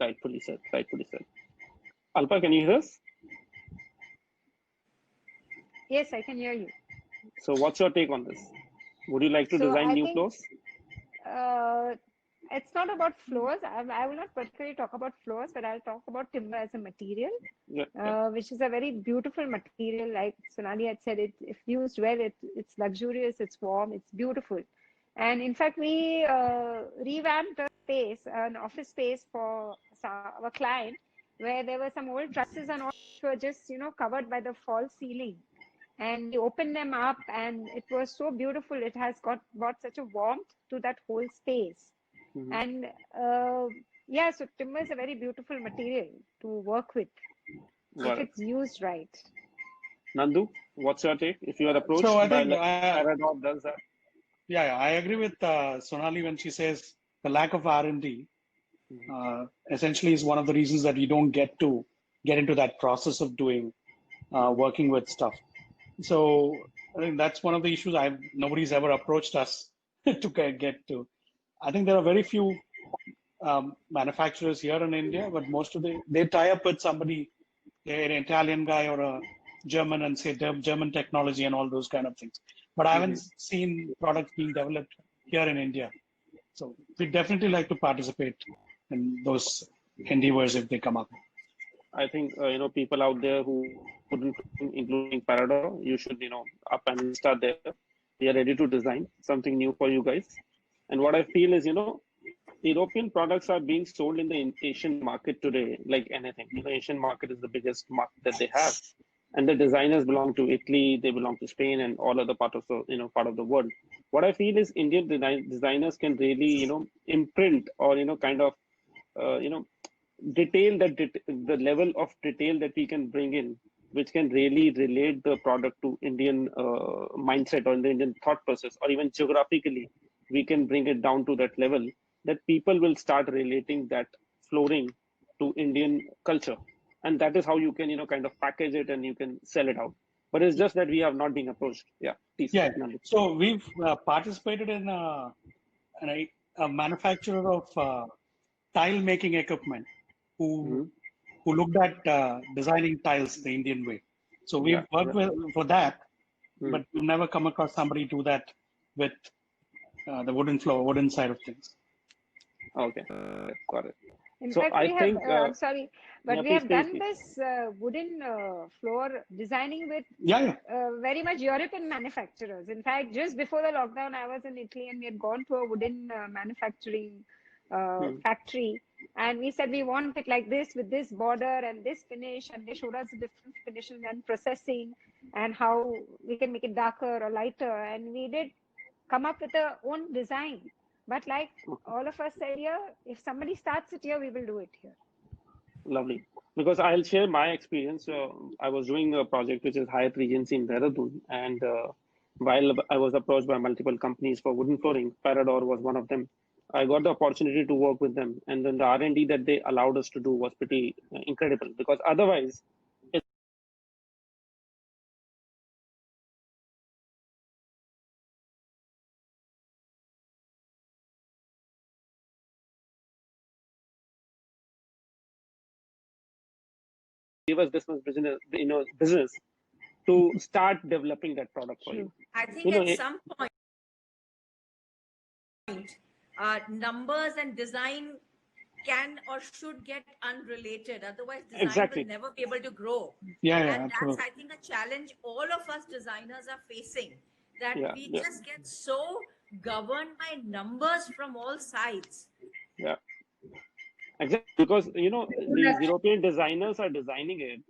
Rightfully said. Rightfully said. Alpa, can you hear us? Yes, I can hear you. So what's your take on this? Would you like to design I new think, floors? it's not about floors. I will not particularly talk about floors, but I'll talk about timber as a material, which is a very beautiful material. Like Sonali had said, if used well, it's luxurious, it's warm, it's beautiful. And in fact, we revamped a space, an office space for our client, where there were some old trusses and all which were just, covered by the false ceiling. And we opened them up, and it was so beautiful. It has brought such a warmth to that whole space. Mm-hmm. And so timber is a very beautiful material to work with if it's used right. Nandu, what's your take? If you are approached So I by think Parador does that. Yeah, I agree with Sonali when she says the lack of R&D essentially is one of the reasons that we don't get into that process of doing working with stuff. So I think that's one of the issues. Nobody's ever approached us to get to. I think there are very few manufacturers here in India, but most of they tie up with somebody, an Italian guy or a German, and say German technology and all those kind of things. But I haven't seen products being developed here in India. So we definitely like to participate in those endeavors if they come up. I think people out there who couldn't, including Parador, you should up and start there. We are ready to design something new for you guys. And what I feel is European products are being sold in the Asian market today like anything. Asian market is the biggest market that they have, and the designers belong to Italy, they belong to Spain, and all other part of the part of the world. What I feel is Indian designers can really imprint or detail the level of detail that we can bring in, which can really relate the product to Indian mindset or the Indian thought process, or even geographically, we can bring it down to that level that people will start relating that flooring to Indian culture. And that is how you can, kind of package it and you can sell it out. But it's just that we have not been approached. Yeah, please. Yeah. So we've participated in a manufacturer of tile making equipment who looked at designing tiles the Indian way. So we've worked for that, but we've never come across somebody do that with the wooden side of things. Okay, got it. In fact, we have, sorry, but we have done this wooden floor designing with very much European manufacturers. In fact, just before the lockdown, I was in Italy and we had gone to a wooden manufacturing factory. And we said, we want it like this with this border and this finish. And they showed us the different finishes and processing and how we can make it darker or lighter. And we did come up with our own design. But like all of us said here, if somebody starts it here, we will do it here. Lovely. Because I'll share my experience. I was doing a project which is Hyatt Regency in Dehradun. And while I was approached by multiple companies for wooden flooring, Parador was one of them. I got the opportunity to work with them. And then the R&D that they allowed us to do was pretty incredible. Because otherwise, give us this much business to start developing that product for you. I think at some point, numbers and design can or should get unrelated. Otherwise, design will never be able to grow. And that's, I think, a challenge all of us designers are facing. That we just get so governed by numbers from all sides. Yeah. Exactly, because these European designers are designing it.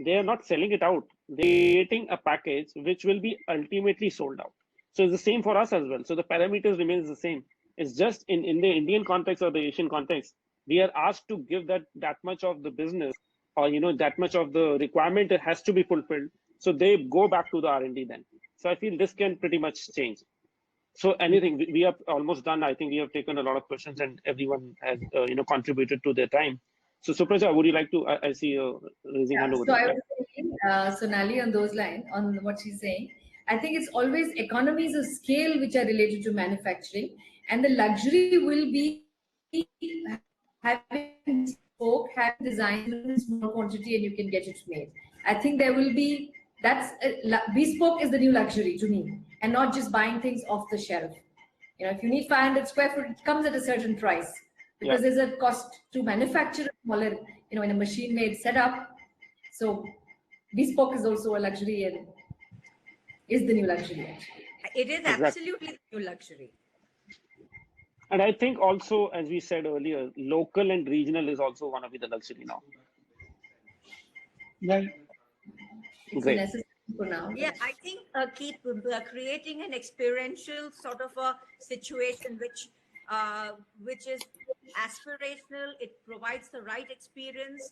They are not selling it out. They're creating a package which will be ultimately sold out. So it's the same for us as well. So the parameters remains the same. It's just in the Indian context or the Asian context, we are asked to give that much of the business, or that much of the requirement has to be fulfilled. So they go back to the R&D then. So I feel this can pretty much change. So anything, we are almost done. I think we have taken a lot of questions and everyone has, contributed to their time. So Supraja, would you like to, I see you raising hand over So I there. was thinking, Sonali, on those lines, on what she's saying, I think it's always economies of scale which are related to manufacturing, and the luxury will be having bespoke, having designs in small quantity, and you can get it made. I think there will be bespoke is the new luxury to me, and not just buying things off the shelf. If you need 500 square foot, it comes at a certain price because there's a cost to manufacture a smaller, in a machine-made setup. So bespoke is also a luxury and is the new luxury, actually. It is Exactly. absolutely the new luxury. And I think also, as we said earlier, local and regional is also one of the luxury now. Yeah. It's Great. necessary for now. Yeah, I think keep creating an experiential sort of a situation which is aspirational. It provides the right experience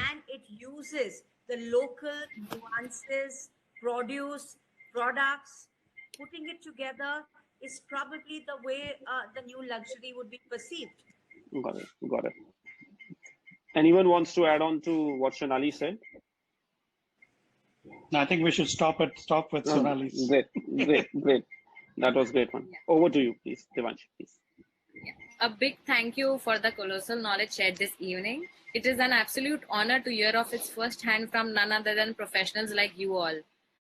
and it uses the local nuances, produce, products. Putting it together is probably the way the new luxury would be perceived. Got it. Got it. Anyone wants to add on to what Sonali said? I think we should stop with Sonali's. Great. That was great one. Over to you, please, Devanshi, please. A big thank you for the colossal knowledge shared this evening. It is an absolute honor to hear of its first hand from none other than professionals like you all.